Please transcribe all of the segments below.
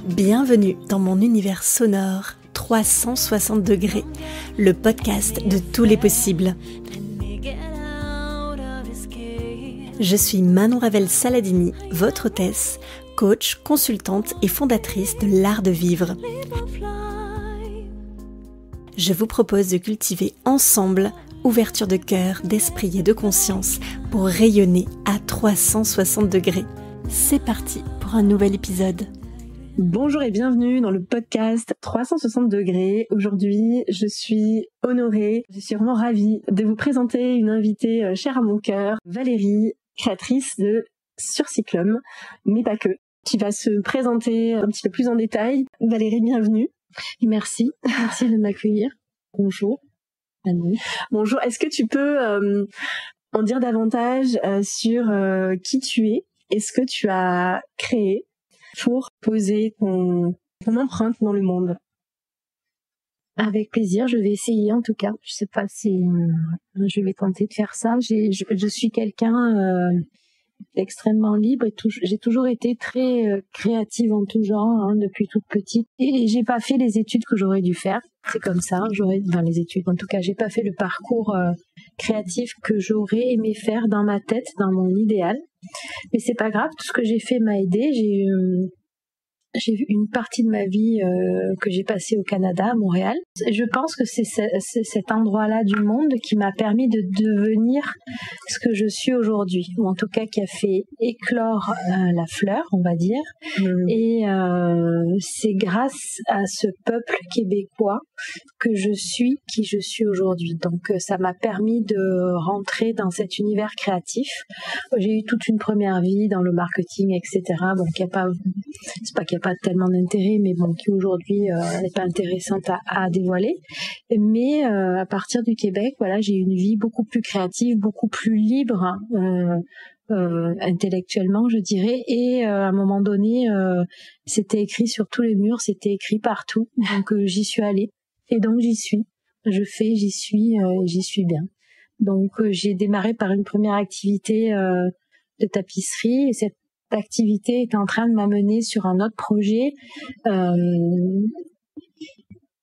Bienvenue dans mon univers sonore 360 degrés, le podcast de tous les possibles. Je suis Manon Ravel Saladini, votre hôtesse, coach, consultante et fondatrice de l'art de vivre. Je vous propose de cultiver ensemble ouverture de cœur, d'esprit et de conscience pour rayonner à 360 degrés. C'est parti pour un nouvel épisode. Bonjour et bienvenue dans le podcast 360 degrés. Aujourd'hui, je suis honorée, je suis vraiment ravie de vous présenter une invitée chère à mon cœur, Valérie, créatrice de Surcyclum, mais pas que, qui va se présenter un petit peu plus en détail. Valérie, bienvenue. Merci de m'accueillir. Bonjour. Bonjour, est-ce que tu peux en dire davantage sur qui tu es et ce que tu as créé pour poser ton empreinte dans le monde? Avec plaisir, je vais essayer en tout cas. Je sais pas si je vais tenter de faire ça. Je suis quelqu'un d'extrêmement libre et j'ai toujours été très créative en tout genre depuis toute petite. Et j'ai pas fait les études que j'aurais dû faire. C'est comme ça. Les études. En tout cas, j'ai pas fait le parcours créatif que j'aurais aimé faire dans ma tête, dans mon idéal. Mais c'est pas grave. Tout ce que j'ai fait m'a aidé. J'ai vu une partie de ma vie que j'ai passée au Canada, à Montréal. Je pense que c'est cet endroit-là du monde qui m'a permis de devenir ce que je suis aujourd'hui, ou en tout cas qui a fait éclore la fleur, on va dire. Et c'est grâce à ce peuple québécois que je suis qui je suis aujourd'hui. Donc ça m'a permis de rentrer dans cet univers créatif. J'ai eu toute une première vie dans le marketing, etc. Bon, c'est pas qu'il n'y a pas tellement d'intérêt, mais bon, qui aujourd'hui n'est pas intéressante à dévoiler. Mais à partir du Québec, voilà, j'ai une vie beaucoup plus créative, beaucoup plus libre intellectuellement, je dirais. Et à un moment donné, c'était écrit sur tous les murs, c'était écrit partout. Donc j'y suis allée. Et donc j'y suis. J'y suis bien. Donc j'ai démarré par une première activité de tapisserie, et cette activité est en train de m'amener sur un autre projet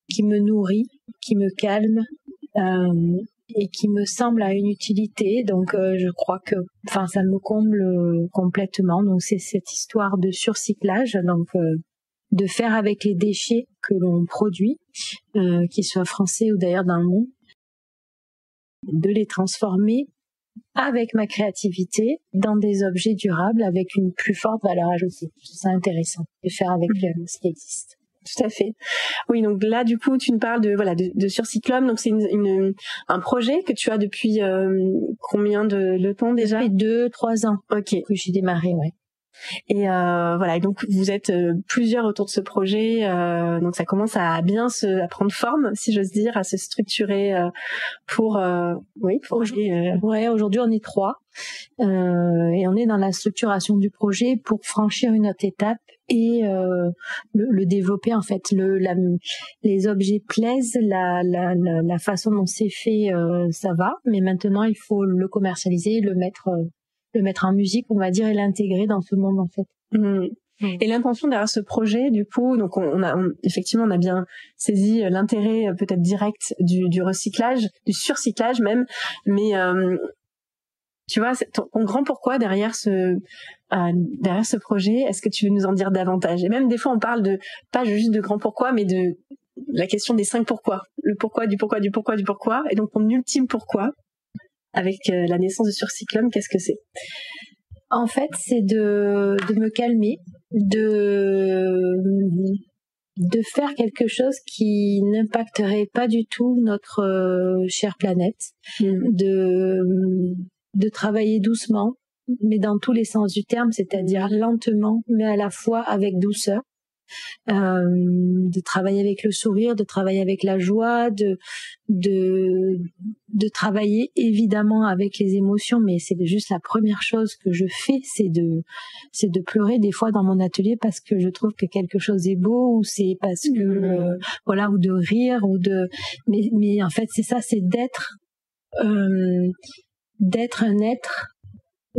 qui me nourrit, qui me calme et qui me semble à une utilité. Donc je crois que ça me comble complètement. Donc c'est cette histoire de surcyclage, donc de faire avec les déchets que l'on produit, qu'ils soient français ou d'ailleurs dans le monde, de les transformer avec ma créativité dans des objets durables avec une plus forte valeur ajoutée. C'est intéressant de faire avec ce qui existe. Tout à fait. Oui, donc là, du coup, tu nous parles de Surcyclum. Donc c'est un projet que tu as depuis combien de temps déjà? Depuis 2-3 ans. Ok. Que j'ai démarré, ouais. Et voilà, donc vous êtes plusieurs autour de ce projet, donc ça commence à bien à prendre forme, si j'ose dire, à se structurer aujourd'hui on est 3 et on est dans la structuration du projet pour franchir une autre étape et le développer en fait. Les objets plaisent, la façon dont c'est fait, ça va, mais maintenant il faut le commercialiser, le mettre en musique, on va dire, et l'intégrer dans ce monde, en fait. Et l'intention derrière ce projet, du coup, donc effectivement, on a bien saisi l'intérêt peut-être direct du recyclage, du surcyclage même, mais tu vois, ton grand pourquoi derrière ce projet, est-ce que tu veux nous en dire davantage? Et même des fois, on parle pas juste de grand pourquoi, mais de la question des 5 pourquoi. Le pourquoi, du pourquoi, du pourquoi, du pourquoi. Et donc, ton ultime pourquoi, avec la naissance de Surcyclum, qu'est-ce que c'est? En fait, c'est de me calmer, de faire quelque chose qui n'impacterait pas du tout notre chère planète, de travailler doucement, mais dans tous les sens du terme, c'est-à-dire lentement, mais à la fois avec douceur. De travailler avec le sourire, de travailler avec la joie, de travailler évidemment avec les émotions, mais c'est juste la première chose que je fais, c'est de pleurer des fois dans mon atelier parce que je trouve que quelque chose est beau, ou c'est parce que ou de rire, mais en fait c'est ça, c'est d'être un être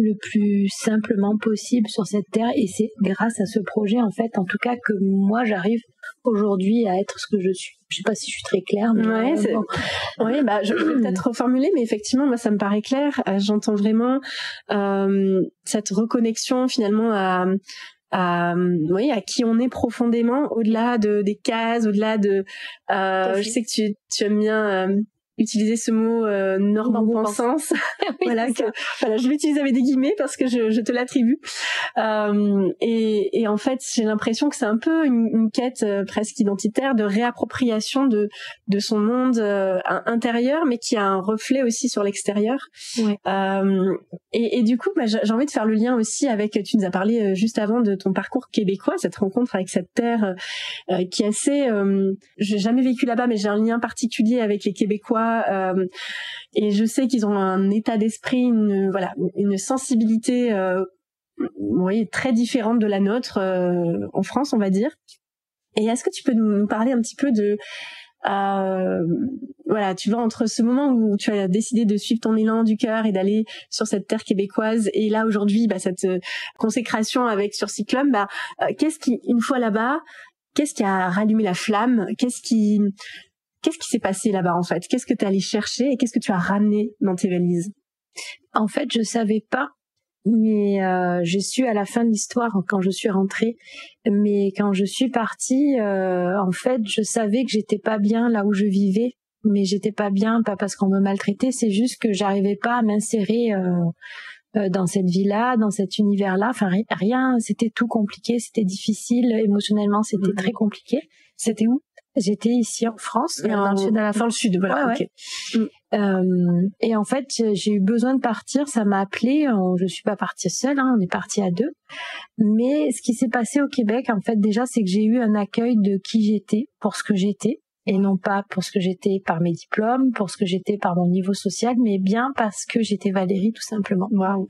le plus simplement possible sur cette terre, et c'est grâce à ce projet en fait, en tout cas, que moi j'arrive aujourd'hui à être ce que je suis. Je sais pas si je suis très claire, mais bon. Oui, bah je vais peut-être reformuler, mais effectivement moi ça me paraît clair. J'entends vraiment cette reconnexion finalement à qui on est profondément, au-delà des cases, au-delà de je sais que tu aimes bien utiliser ce mot norme en pensance. Oui, voilà, je l'utilise avec des guillemets parce que je te l'attribue. Et en fait, j'ai l'impression que c'est un peu une quête presque identitaire de réappropriation de son monde intérieur, mais qui a un reflet aussi sur l'extérieur. Ouais. Et du coup, j'ai envie de faire le lien aussi avec, tu nous as parlé juste avant de ton parcours québécois, cette rencontre avec cette terre qui est assez... j'ai jamais vécu là-bas, mais j'ai un lien particulier avec les Québécois. Et je sais qu'ils ont un état d'esprit, une sensibilité très différente de la nôtre en France, on va dire. Et est-ce que tu peux nous parler un petit peu de tu vois, entre ce moment où tu as décidé de suivre ton élan du cœur et d'aller sur cette terre québécoise, et là aujourd'hui cette consécration avec Surcyclum, qu'est-ce qui, une fois là-bas, qu'est-ce qui a rallumé la flamme? Qu'est-ce qui s'est passé là-bas en fait? Qu'est-ce que tu es allé chercher et qu'est-ce que tu as ramené dans tes valises? En fait, je savais pas, mais j'ai su à la fin de l'histoire quand je suis rentrée. Mais quand je suis partie, en fait, je savais que j'étais pas bien là où je vivais. Mais j'étais pas bien, pas parce qu'on me maltraitait, c'est juste que j'arrivais pas à m'insérer dans cette vie-là, dans cet univers-là. Enfin, rien, c'était tout compliqué, c'était difficile, émotionnellement, c'était très compliqué. C'était où? J'étais ici en France, dans le sud de la France. Dans le sud, voilà. Ouais, okay. Et en fait, j'ai eu besoin de partir, ça m'a appelée. Je suis pas partie seule, on est partis à deux. Mais ce qui s'est passé au Québec, en fait, déjà, c'est que j'ai eu un accueil de qui j'étais, pour ce que j'étais, et non pas pour ce que j'étais par mes diplômes, pour ce que j'étais par mon niveau social, mais bien parce que j'étais Valérie, tout simplement. Wow.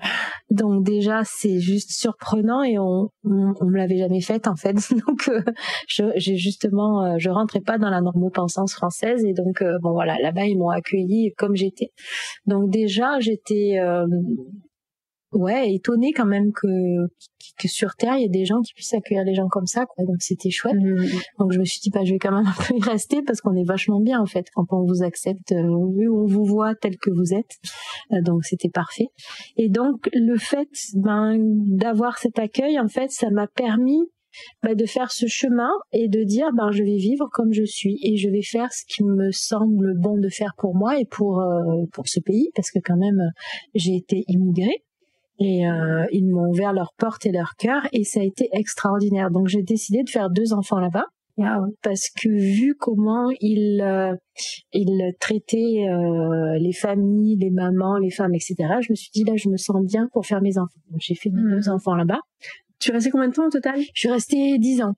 Donc déjà, c'est juste surprenant, et on me l'avait jamais fait en fait. Donc je rentrais pas dans la normopensance française, et donc là-bas ils m'ont accueillie comme j'étais. Donc déjà j'étais étonnée quand même que sur Terre il y a des gens qui puissent accueillir les gens comme ça, quoi. Donc c'était chouette. Donc je me suis dit je vais quand même un peu y rester, parce qu'on est vachement bien en fait quand on vous accepte, on vous voit tel que vous êtes. Donc c'était parfait. Et donc le fait d'avoir cet accueil, en fait, ça m'a permis de faire ce chemin et de dire je vais vivre comme je suis, et je vais faire ce qui me semble bon de faire pour moi et pour ce pays, parce que quand même j'ai été immigrée. Et ils m'ont ouvert leurs portes et leur cœur, et ça a été extraordinaire. Donc j'ai décidé de faire 2 enfants là-bas, parce que vu comment ils traitaient les familles, les mamans, les femmes, etc., je me suis dit là je me sens bien pour faire mes enfants. Donc j'ai fait 2 enfants là-bas. Tu es restée combien de temps au total? Je suis restée 10 ans.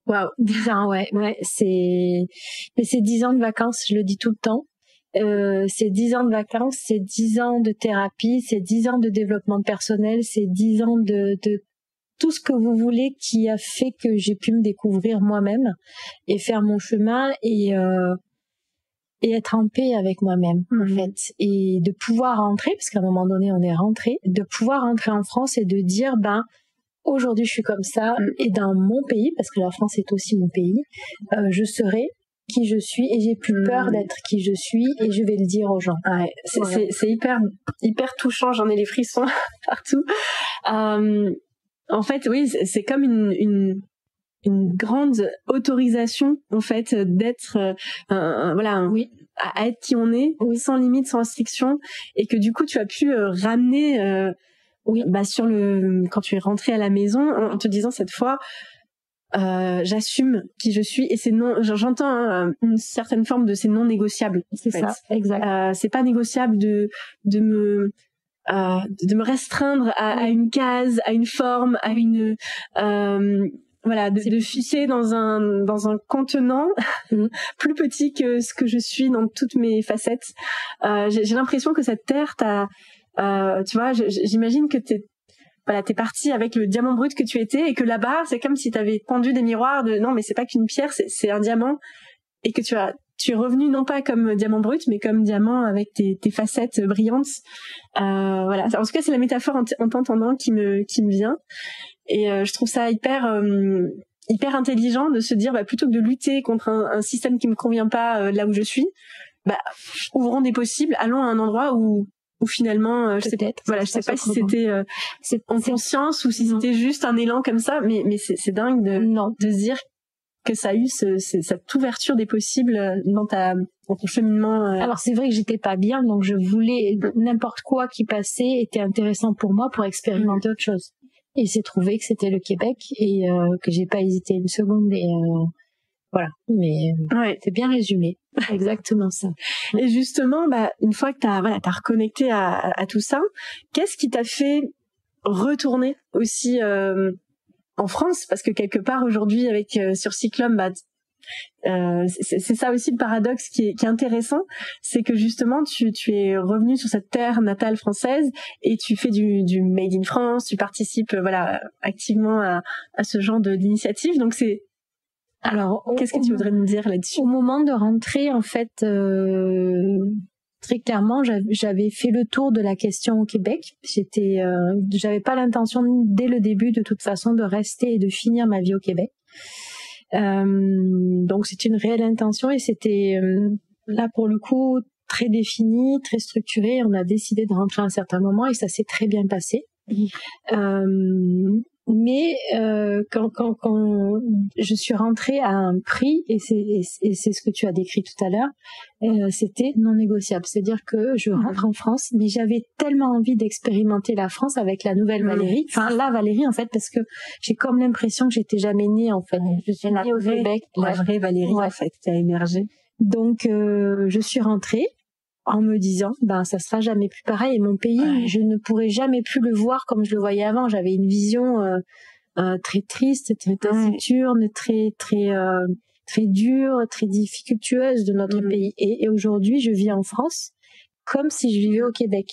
Waouh, 10 ans, ouais, mais c'est 10 ans de vacances, je le dis tout le temps. C'est 10 ans de vacances, c'est 10 ans de thérapie, c'est 10 ans de développement personnel, c'est 10 ans de tout ce que vous voulez, qui a fait que j'ai pu me découvrir moi-même et faire mon chemin, et être en paix avec moi-même, en fait, et de pouvoir rentrer, parce qu'à un moment donné on est rentré, de pouvoir rentrer en France et de dire aujourd'hui je suis comme ça, et dans mon pays, parce que la France est aussi mon pays, je serai qui je suis, et j'ai plus peur d'être qui je suis, et je vais le dire aux gens. Ouais, c'est hyper touchant, j'en ai les frissons partout. En fait, oui, c'est comme une grande autorisation, en fait, d'être à être qui on est, sans limite, sans restriction, et que du coup tu as pu ramener quand tu es rentrée à la maison, en te disant cette fois j'assume qui je suis, et c'est non, j'entends une certaine forme de c'est non négociable. C'est ça, exact. C'est pas négociable de me restreindre à une case, à une forme, à une de ficher dans un contenant plus petit que ce que je suis dans toutes mes facettes. J'ai l'impression que cette terre tu vois, j'imagine que t'es parti avec le diamant brut que tu étais, et que là-bas, c'est comme si t'avais pendu des miroirs de non, mais c'est pas qu'une pierre, c'est un diamant, et que tu as tu es revenu non pas comme diamant brut, mais comme diamant avec tes facettes brillantes. Voilà. En tout cas, c'est la métaphore en t'entendant qui me vient. Et je trouve ça hyper intelligent de se dire, plutôt que de lutter contre un système qui me convient pas là où je suis, ouvrons des possibles, allons à un endroit où finalement, je sais pas si c'était en conscience ou si c'était juste un élan comme ça, mais c'est dingue de se dire que ça a eu cette ouverture des possibles dans ton cheminement. Alors c'est vrai que j'étais pas bien, donc je voulais n'importe quoi qui passait était intéressant pour moi pour expérimenter autre chose. Et c'est trouvé que c'était le Québec et que j'ai pas hésité une seconde et voilà. Mais c'est bien résumé, exactement ça. Et justement, une fois que t'as reconnecté à tout ça, qu'est-ce qui t'a fait retourner aussi en France, parce que quelque part aujourd'hui avec sur Cyclum, c'est ça aussi le paradoxe qui est intéressant, c'est que justement tu es revenu sur cette terre natale française et tu fais du Made in France, tu participes activement à ce genre d'initiative. Donc c'est qu'est-ce que tu voudrais me dire là-dessus? Au moment de rentrer, en fait, très clairement, j'avais fait le tour de la question au Québec. J'avais pas l'intention dès le début, de toute façon, de rester et de finir ma vie au Québec. Donc c'était une réelle intention et c'était là pour le coup très défini, très structuré. On a décidé de rentrer à un certain moment et ça s'est très bien passé. Mais quand je suis rentrée à un prix, et c'est ce que tu as décrit tout à l'heure, c'était non négociable. C'est-à-dire que je rentre en France, mais j'avais tellement envie d'expérimenter la France avec la nouvelle Valérie. Enfin, la Valérie, en fait, parce que j'ai comme l'impression que j'étais jamais née, en fait. Je suis née au Québec. La vraie Valérie, en fait, qui a émergé. Donc, je suis rentrée en me disant, ça sera jamais plus pareil. Et mon pays, je ne pourrai jamais plus le voir comme je le voyais avant. J'avais une vision très triste, très taciturne, très dure, très difficultueuse de notre pays. Et aujourd'hui, je vis en France comme si je vivais au Québec.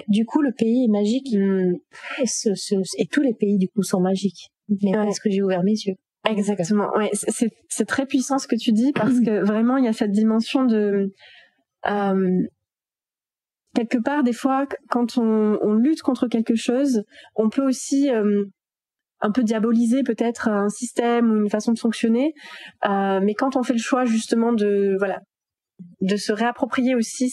Du coup, le pays est magique. Et tous les pays, du coup, sont magiques. Mais parce que j'ai ouvert mes yeux. Exactement. Ouais, c'est très puissant ce que tu dis, parce que vraiment, il y a cette dimension de... quelque part, des fois, quand on lutte contre quelque chose, on peut aussi un peu diaboliser peut-être un système ou une façon de fonctionner, mais quand on fait le choix justement de se réapproprier aussi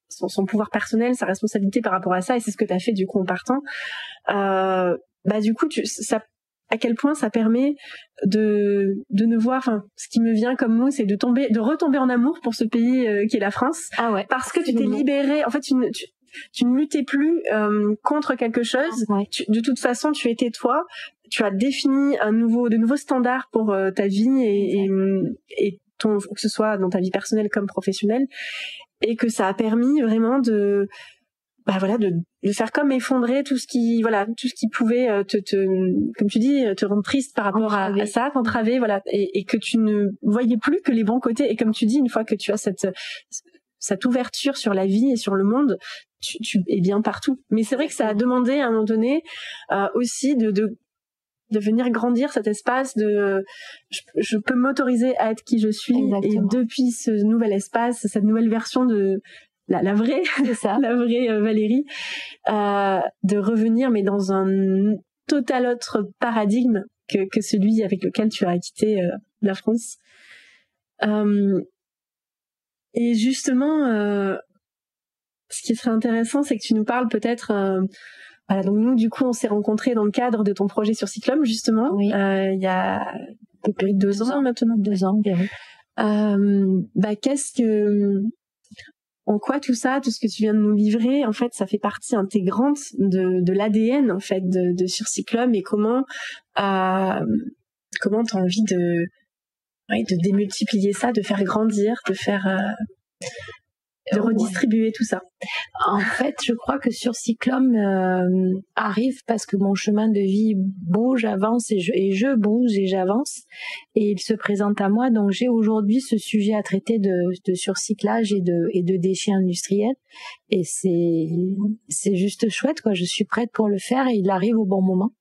son pouvoir personnel, sa responsabilité par rapport à ça, et c'est ce que tu as fait du coup en partant, du coup à quel point ça permet de ne voir, ce qui me vient comme mot, c'est de retomber en amour pour ce pays qui est la France, parce que tu t'es libérée. En fait, tu ne luttais plus contre quelque chose. De toute façon, tu étais toi. Tu as défini de nouveaux standards pour ta vie et que ce soit dans ta vie personnelle comme professionnelle, et que ça a permis vraiment de faire comme effondrer tout ce qui pouvait comme tu dis, te rendre triste par rapport à ça, t'entraver, et que tu ne voyais plus que les bons côtés. Et comme tu dis, une fois que tu as cette ouverture sur la vie et sur le monde, tu es bien partout. Mais c'est vrai que ça a demandé à un moment donné aussi de venir grandir cet espace je peux m'autoriser à être qui je suis. Exactement. Et depuis ce nouvel espace, cette nouvelle version de la vraie, c'est ça, la vraie Valérie, de revenir, mais dans un total autre paradigme que celui avec lequel tu as quitté la France. Et justement, ce qui serait intéressant, c'est que tu nous parles peut-être. Donc nous, du coup, on s'est rencontrés dans le cadre de ton projet sur Cyclum, justement. Oui. Il y a à peu près 2 ans maintenant. 2 ans, bien. En quoi tout ça, tout ce que tu viens de nous livrer, en fait, ça fait partie intégrante de l'ADN, en fait, de sur Cyclum, et comment t'as envie de démultiplier ça, de faire grandir, de redistribuer tout ça. En fait, je crois que sur Cyclum arrive parce que mon chemin de vie bouge, avance et je bouge et j'avance, et il se présente à moi. Donc j'ai aujourd'hui ce sujet à traiter de surcyclage et de déchets industriels, et c'est juste chouette, quoi. Je suis prête pour le faire et il arrive au bon moment.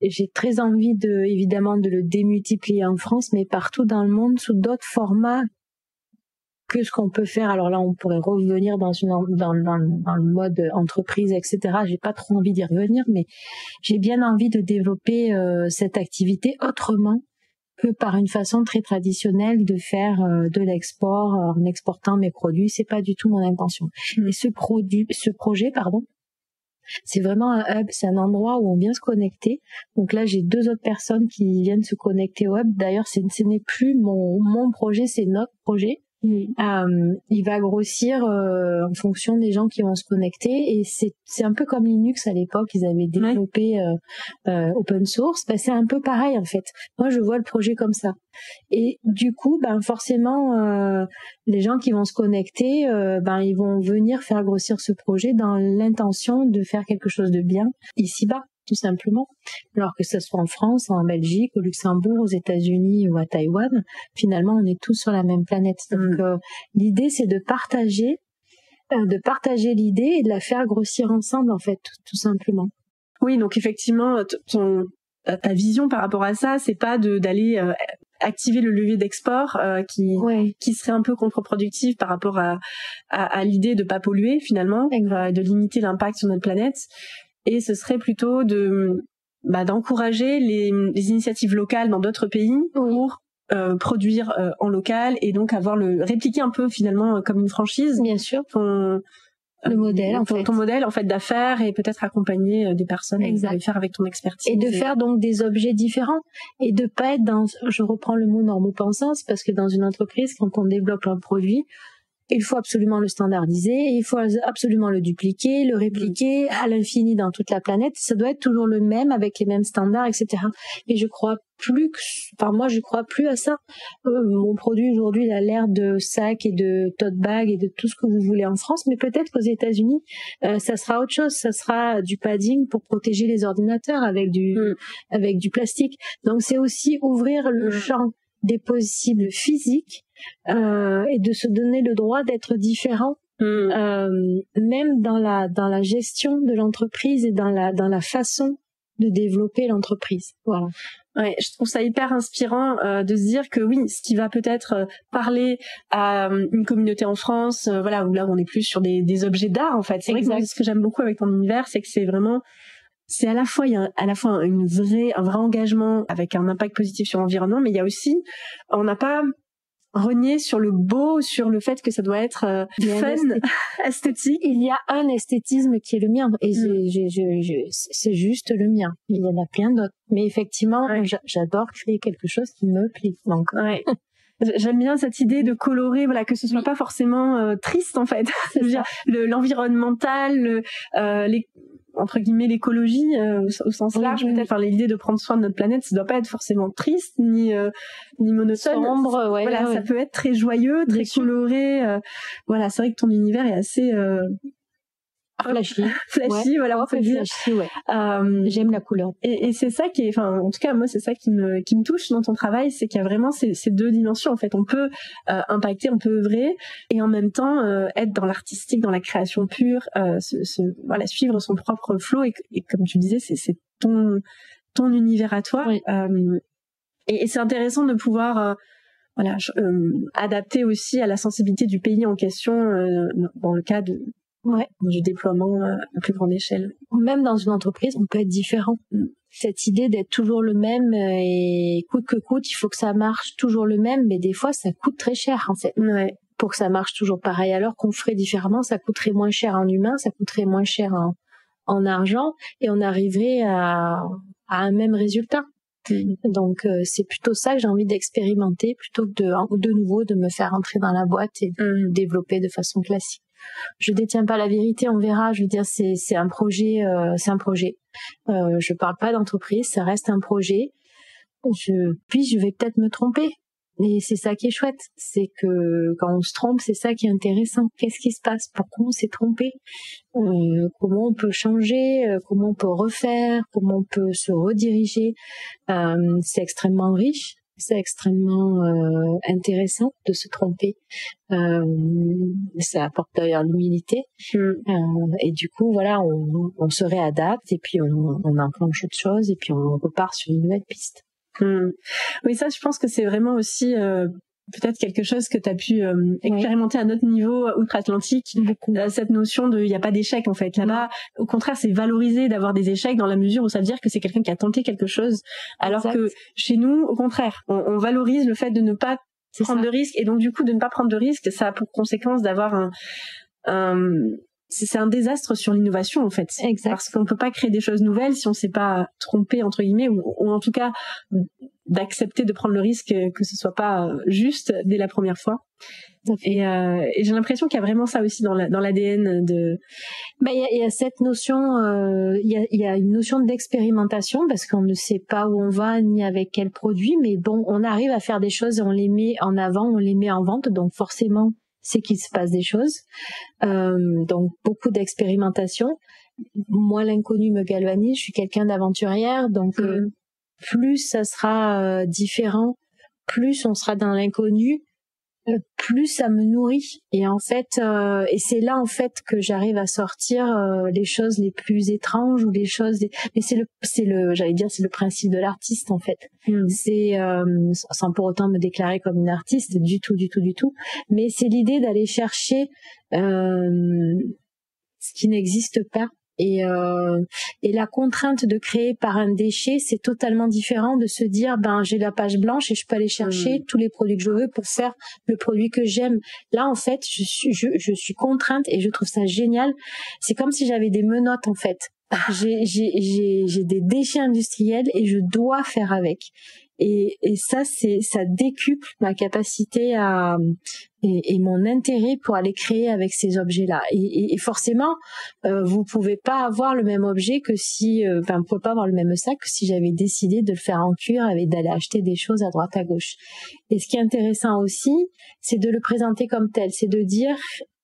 Et j'ai très envie évidemment de le démultiplier en France, mais partout dans le monde sous d'autres formats que ce qu'on peut faire. Alors là, on pourrait revenir dans le mode entreprise, etc. J'ai pas trop envie d'y revenir, mais j'ai bien envie de développer cette activité autrement que par une façon très traditionnelle de faire de l'export en exportant mes produits. C'est pas du tout mon intention. Et ce projet, c'est vraiment un hub, c'est un endroit où on vient se connecter. Donc là, j'ai 2 autres personnes qui viennent se connecter au hub. D'ailleurs, ce n'est plus mon projet, c'est notre projet. Il va grossir en fonction des gens qui vont se connecter, et c'est un peu comme Linux à l'époque, ils avaient développé open source. C'est un peu pareil en fait. Moi, je vois le projet comme ça, et du coup, forcément, les gens qui vont se connecter, ils vont venir faire grossir ce projet dans l'intention de faire quelque chose de bien ici-bas, tout simplement. Alors que ce soit en France, en Belgique, au Luxembourg, aux États-Unis ou à Taïwan, finalement, on est tous sur la même planète. Donc, l'idée, c'est de partager l'idée et de la faire grossir ensemble, en fait, tout simplement. Oui, donc effectivement, ta vision par rapport à ça, c'est pas d'aller activer le levier d'export qui serait un peu contre-productif par rapport à l'idée de pas polluer finalement, de limiter l'impact sur notre planète. Et ce serait plutôt d'encourager les initiatives locales dans d'autres pays pour produire en local, et donc répliquer un peu finalement comme une franchise. Bien sûr. Le modèle, ton modèle en fait d'affaires, et peut-être accompagner des personnes à le faire avec ton expertise. Et de faire donc des objets différents, et de pas être je reprends le mot normopensance, parce que dans une entreprise, quand on développe un produit, il faut absolument le standardiser, il faut absolument le dupliquer, le répliquer à l'infini dans toute la planète. Ça doit être toujours le même, avec les mêmes standards, etc. Et je crois plus à ça. Mon produit aujourd'hui, il a l'air de sac et de tote bag et de tout ce que vous voulez en France, mais peut-être qu'aux États-Unis, ça sera autre chose. Ça sera du padding pour protéger les ordinateurs avec du plastique. Donc c'est aussi ouvrir le champ des possibles physiques, et de se donner le droit d'être différent, même dans la gestion de l'entreprise et dans la façon de développer l'entreprise. Voilà. Ouais, je trouve ça hyper inspirant de se dire que oui, ce qui va peut-être parler à une communauté en France, où là on est plus sur des objets d'art en fait. C'est vrai que ce que j'aime beaucoup avec ton univers, c'est que c'est à la fois il y a à la fois un vrai engagement avec un impact positif sur l'environnement, mais il y a aussi, on n'a pas renié sur le beau, sur le fait que ça doit être fun, esthétique. Il y a un esthétisme qui est le mien, et c'est juste le mien. Il y en a plein d'autres, mais effectivement, j'adore créer quelque chose qui me plaît. Donc j'aime bien cette idée de colorer, que ce soit pas forcément triste en fait. Je veux dire, l'environnemental, entre guillemets l'écologie au sens large, peut-être. L'idée de prendre soin de notre planète, ça doit pas être forcément triste ni monotone. Sombre, ça peut être très joyeux, très coloré. C'est vrai que ton univers est assez flashy, on peut dire. Flashy, j'aime la couleur. Et c'est ça qui est, en tout cas moi c'est ça qui me touche dans ton travail, c'est qu'il y a vraiment ces 2 dimensions en fait. On peut impacter, on peut œuvrer, et en même temps être dans l'artistique, dans la création pure, suivre son propre flow, et comme tu disais, c'est ton univers à toi. Et c'est intéressant de pouvoir adapter aussi à la sensibilité du pays en question dans le cas du déploiement à plus grande échelle. Même dans une entreprise, on peut être différent. Cette idée d'être toujours le même, et coûte que coûte, il faut que ça marche toujours le même, mais des fois ça coûte très cher en fait. Pour que ça marche toujours pareil, alors qu'on ferait différemment, ça coûterait moins cher en humain, ça coûterait moins cher en argent, et on arriverait à un même résultat. Donc c'est plutôt ça que j'ai envie d'expérimenter, plutôt que de nouveau de me faire entrer dans la boîte et de développer de façon classique. Je détiens pas la vérité, on verra. Je veux dire, c'est un projet, je parle pas d'entreprise, ça reste un projet. Puis je vais peut-être me tromper. Et c'est ça qui est chouette, c'est que quand on se trompe, c'est ça qui est intéressant. Qu'est-ce qui se passe? Pourquoi on s'est trompé? Comment on peut changer? Comment on peut refaire? Comment on peut se rediriger? C'est extrêmement riche. C'est extrêmement intéressant de se tromper. Ça apporte d'ailleurs l'humilité. Et du coup, on se réadapte, et puis on enclenche autre chose, et puis on repart sur une nouvelle piste. Oui, ça, je pense que c'est vraiment aussi peut-être quelque chose que tu as pu expérimenter à notre niveau outre-Atlantique, cette notion de il y a pas d'échec en fait. Là-bas, au contraire, c'est valorisé d'avoir des échecs dans la mesure où ça veut dire que c'est quelqu'un qui a tenté quelque chose, alors que chez nous, au contraire, on valorise le fait de ne pas prendre de risques, et donc du coup de ne pas prendre de risques, ça a pour conséquence d'avoir c'est un désastre sur l'innovation en fait. Exact. Parce qu'on peut pas créer des choses nouvelles si on s'est pas trompé entre guillemets, ou en tout cas d'accepter de prendre le risque que ce soit pas juste dès la première fois. Et j'ai l'impression qu'il y a vraiment ça aussi dans l'ADN de. Il y a cette notion, il y a une notion d'expérimentation parce qu'on ne sait pas où on va ni avec quel produit, mais bon, on arrive à faire des choses et on les met en avant, on les met en vente, donc forcément c'est qu'il se passe des choses. Donc beaucoup d'expérimentation. Moi, l'inconnu me galvanise. Je suis quelqu'un d'aventurière, donc plus ça sera différent, plus on sera dans l'inconnu, plus ça me nourrit. Et en fait, et c'est là en fait que j'arrive à sortir les choses les plus étranges ou les choses. Mais c'est le principe de l'artiste en fait. C'est sans pour autant me déclarer comme une artiste du tout. Mais c'est l'idée d'aller chercher ce qui n'existe pas. Et la contrainte de créer par un déchet, c'est totalement différent de se dire j'ai la page blanche et je peux aller chercher tous les produits que je veux pour faire le produit que j'aime. Là en fait, je suis contrainte et je trouve ça génial. C'est comme si j'avais des menottes en fait. J'ai des déchets industriels et je dois faire avec. Et ça décuple ma capacité et mon intérêt pour aller créer avec ces objets-là. Et forcément, vous pouvez pas avoir le même objet que si, vous pouvez pas avoir le même sac que si j'avais décidé de le faire en cuir et d'aller acheter des choses à droite à gauche. Et ce qui est intéressant aussi, c'est de le présenter comme tel, c'est de dire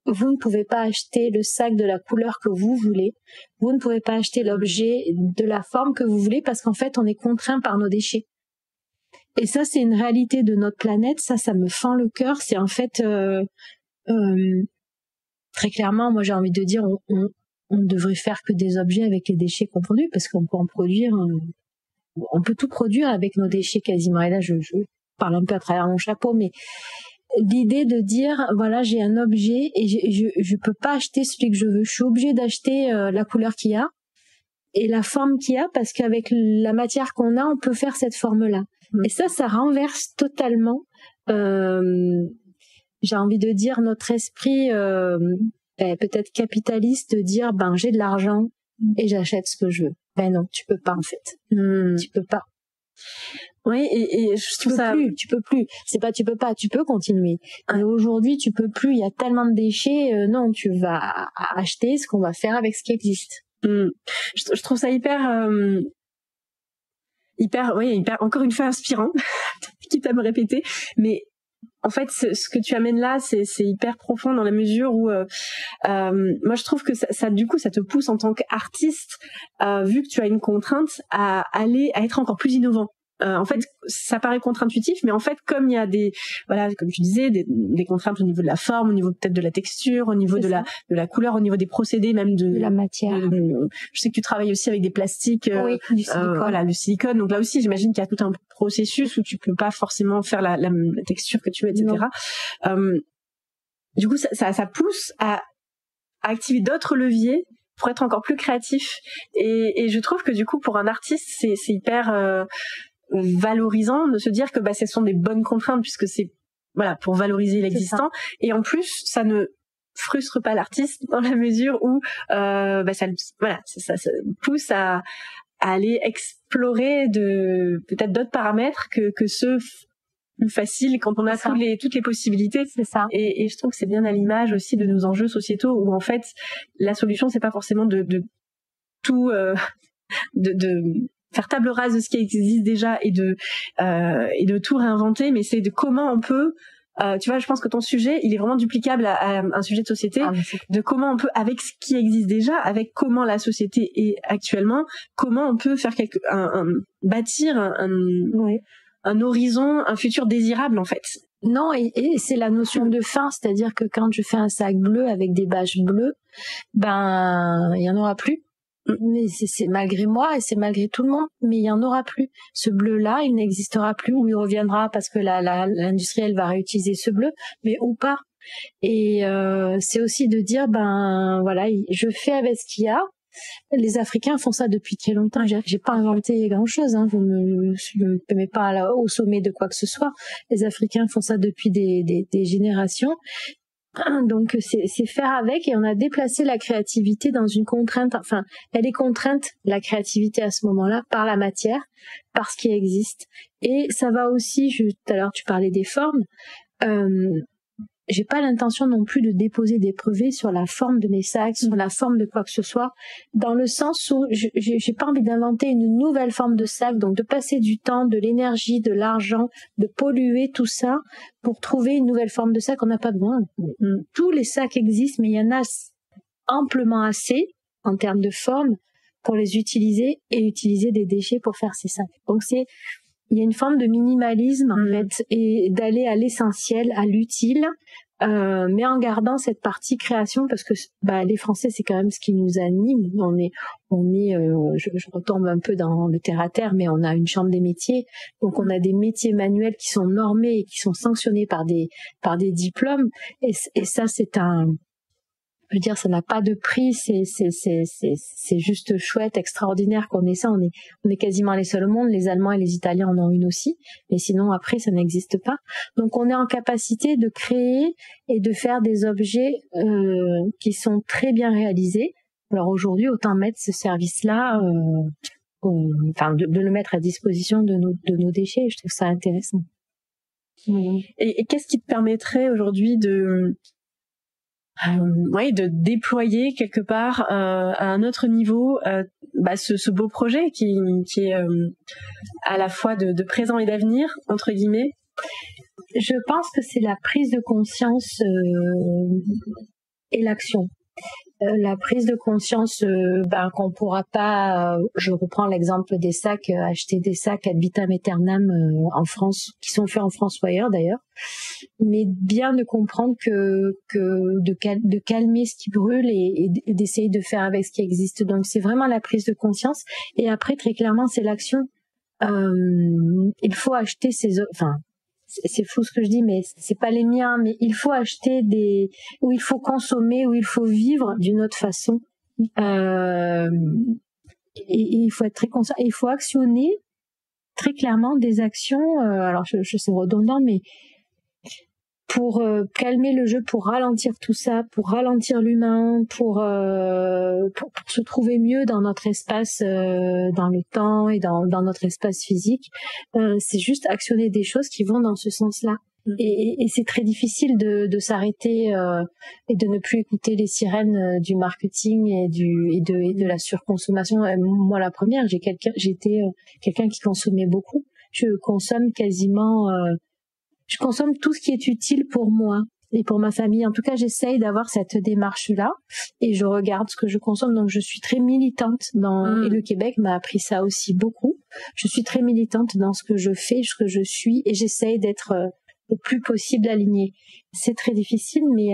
vous ne pouvez pas acheter le sac de la couleur que vous voulez, vous ne pouvez pas acheter l'objet de la forme que vous voulez parce qu'en fait, on est contraint par nos déchets. Et ça, c'est une réalité de notre planète. Ça me fend le cœur. C'est en fait très clairement, moi j'ai envie de dire, on devrait faire que des objets avec les déchets qu'on produit, parce qu'on peut en produire, on peut tout produire avec nos déchets quasiment. Et là, je parle un peu à travers mon chapeau, mais l'idée de dire, voilà, j'ai un objet et je peux pas acheter celui que je veux. Je suis obligée d'acheter la couleur qu'il y a et la forme qu'il y a, parce qu'avec la matière qu'on a, on peut faire cette forme-là. Et ça renverse totalement, j'ai envie de dire, notre esprit peut-être capitaliste, de dire j'ai de l'argent et j'achète ce que je veux. Non, tu peux pas en fait. Tu peux pas. Oui, et je trouve tu peux plus. C'est pas tu peux pas, tu peux continuer. Mais aujourd'hui, tu peux plus. Il y a tellement de déchets. Non, tu vas acheter ce qu'on va faire avec ce qui existe. Je trouve ça hyper, encore une fois inspirant, quitte à me répéter, mais en fait, ce que tu amènes là, c'est hyper profond dans la mesure où, moi, je trouve que ça, du coup, ça te pousse en tant qu'artiste, vu que tu as une contrainte, à être encore plus innovant. En fait, ça paraît contre-intuitif, mais en fait, comme il y a comme tu disais, des contraintes au niveau de la forme, au niveau peut-être de la texture, au niveau de la couleur, au niveau des procédés, même de la matière. Je sais que tu travailles aussi avec des plastiques, oui, du silicone. Le silicone. Donc là aussi, j'imagine qu'il y a tout un processus où tu peux pas forcément faire la texture que tu veux, etc. Du coup, ça pousse à activer d'autres leviers pour être encore plus créatif. Et je trouve que du coup, pour un artiste, c'est hyper valorisant de se dire que ce sont des bonnes contraintes, puisque c'est pour valoriser l'existant, et en plus ça ne frustre pas l'artiste dans la mesure où ça pousse à aller explorer peut-être d'autres paramètres que ceux plus faciles quand on a toutes les possibilités. C'est ça. Et je trouve que c'est bien à l'image aussi de nos enjeux sociétaux où en fait la solution c'est pas forcément de tout de faire table rase de ce qui existe déjà et de tout réinventer, mais c'est de comment on peut, tu vois, je pense que ton sujet, il est vraiment duplicable à un sujet de société, de comment on peut, avec ce qui existe déjà, avec comment la société est actuellement, comment on peut faire bâtir un horizon, un futur désirable, en fait. Non, et c'est la notion de fin, c'est-à-dire que quand je fais un sac bleu avec des bâches bleues, il y en aura plus. Mais c'est malgré moi et c'est malgré tout le monde, mais il y en aura plus. Ce bleu-là, il n'existera plus, ou il reviendra parce que l'industriel va réutiliser ce bleu, mais ou pas. Et c'est aussi de dire, ben voilà, je fais avec ce qu'il y a. Les Africains font ça depuis très longtemps. J'ai pas inventé grand-chose, hein. Je me mets pas au sommet de quoi que ce soit. Les Africains font ça depuis des générations. Donc c'est faire avec, et on a déplacé la créativité dans une contrainte. Enfin, elle est contrainte, la créativité à ce moment-là, par la matière, par ce qui existe. Et ça va aussi, tout à l'heure tu parlais des formes, j'ai pas l'intention non plus de déposer des brevets sur la forme de mes sacs, sur la forme de quoi que ce soit, dans le sens où j'ai pas envie d'inventer une nouvelle forme de sac, donc de passer du temps, de l'énergie, de l'argent, de polluer tout ça pour trouver une nouvelle forme de sac. On n'a pas besoin. Tous les sacs existent, mais il y en a amplement assez en termes de forme pour les utiliser et utiliser des déchets pour faire ces sacs. Donc il y a une forme de minimalisme en fait, et d'aller à l'essentiel, à l'utile, mais en gardant cette partie création, parce que les Français, c'est quand même ce qui nous anime. Je retombe un peu dans le terre à terre, mais on a une chambre des métiers, donc on a des métiers manuels qui sont normés et qui sont sanctionnés par des diplômes, et ça je veux dire, ça n'a pas de prix, c'est juste chouette, extraordinaire qu'on ait ça. On est quasiment les seuls au monde. Les Allemands et les Italiens en ont une aussi, mais sinon après ça n'existe pas. Donc on est en capacité de créer et de faire des objets qui sont très bien réalisés. Alors aujourd'hui, autant mettre ce service-là, de le mettre à disposition de nos déchets. Je trouve ça intéressant. Et qu'est-ce qui te permettrait aujourd'hui de déployer quelque part à un autre niveau ce beau projet qui est à la fois de présent et d'avenir, entre guillemets? Je pense que c'est la prise de conscience et l'action. La prise de conscience qu'on pourra pas, je reprends l'exemple des sacs, acheter des sacs ad vitam aeternam en France, qui sont faits en France ou ailleurs d'ailleurs, mais bien de comprendre de calmer ce qui brûle et d'essayer de faire avec ce qui existe. Donc c'est vraiment la prise de conscience, et après très clairement c'est l'action. Il faut acheter c'est fou ce que je dis, mais c'est pas les miens, mais il faut acheter où il faut consommer, où il faut vivre d'une autre façon. Et il faut être très conscient, et il faut actionner très clairement des actions, alors je sais redondant, mais pour calmer le jeu, pour ralentir tout ça, pour ralentir l'humain, pour se trouver mieux dans notre espace, dans le temps et dans notre espace physique. C'est juste actionner des choses qui vont dans ce sens-là. Et c'est très difficile de s'arrêter et de ne plus écouter les sirènes du marketing et de la surconsommation. Moi, la première, j'étais quelqu'un qui consommait beaucoup. Je consomme je consomme tout ce qui est utile pour moi et pour ma famille. En tout cas, j'essaye d'avoir cette démarche-là, et je regarde ce que je consomme. Donc, je suis très militante et le Québec m'a appris ça aussi beaucoup. Je suis très militante dans ce que je fais, ce que je suis, et j'essaye d'être le plus possible alignée. C'est très difficile, mais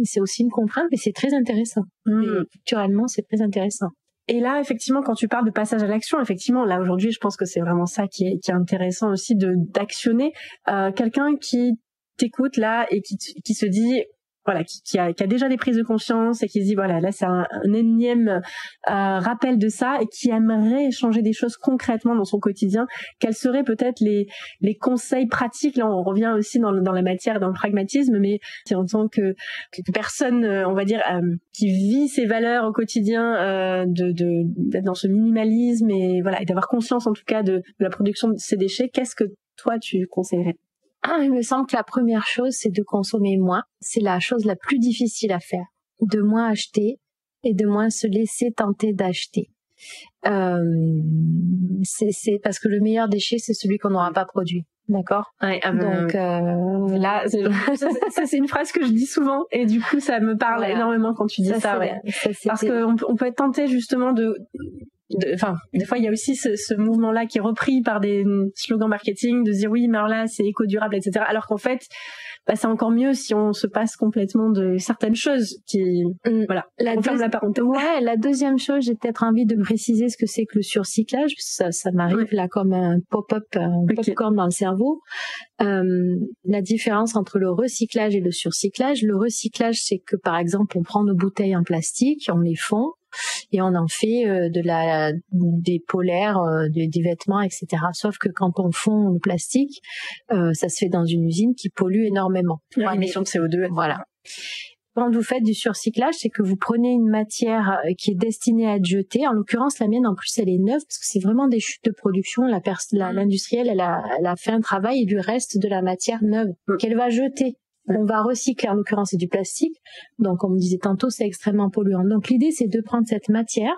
c'est aussi une contrainte, mais c'est très intéressant. Culturellement, c'est très intéressant. Et là, effectivement, quand tu parles de passage à l'action, effectivement, là aujourd'hui, je pense que c'est vraiment ça qui est intéressant aussi, d'actionner quelqu'un qui t'écoute là et qui se dit, voilà, qui a déjà des prises de conscience et qui se dit, voilà, là c'est un énième rappel de ça, et qui aimerait changer des choses concrètement dans son quotidien. Quels seraient peut-être les conseils pratiques? Là, on revient aussi dans la matière, dans le pragmatisme, mais c'est en tant que personne, on va dire, qui vit ses valeurs au quotidien, d'être dans ce minimalisme et voilà, et d'avoir conscience en tout cas de la production de ces déchets. Qu'est-ce que toi tu conseillerais? Il me semble que la première chose, c'est de consommer moins. C'est la chose la plus difficile à faire. De moins acheter et de moins se laisser tenter d'acheter. C'est parce que le meilleur déchet, c'est celui qu'on n'aura pas produit. D'accord? Ouais, donc là, c'est une phrase que je dis souvent, et du coup, ça me parle énormément quand tu dis ça. Ouais. Parce qu'on peut être tenté justement enfin, des fois, il y a aussi ce mouvement-là qui est repris par des slogans marketing de dire oui, mais alors là, c'est éco-durable, etc. Alors qu'en fait, c'est encore mieux si on se passe complètement de certaines choses qui, voilà. On ferme la parenthèse. Ouais, la deuxième chose, j'ai peut-être envie de préciser ce que c'est que le surcyclage. Ça m'arrive là comme un pop-up, popcorn dans le cerveau. La différence entre le recyclage et le surcyclage. Le recyclage, c'est que par exemple, on prend nos bouteilles en plastique, on les fond, et on en fait des polaires, des vêtements, etc. Sauf que quand on fond le plastique, ça se fait dans une usine qui pollue énormément. L'émission de CO2. Voilà. Quand vous faites du surcyclage, c'est que vous prenez une matière qui est destinée à être jetée. En l'occurrence, la mienne, en plus, elle est neuve parce que c'est vraiment des chutes de production. L'industrielle, elle a fait un travail et lui reste de la matière neuve qu'elle va jeter. On va recycler, en l'occurrence, c'est du plastique. Donc, comme on disait tantôt, c'est extrêmement polluant. Donc, l'idée, c'est de prendre cette matière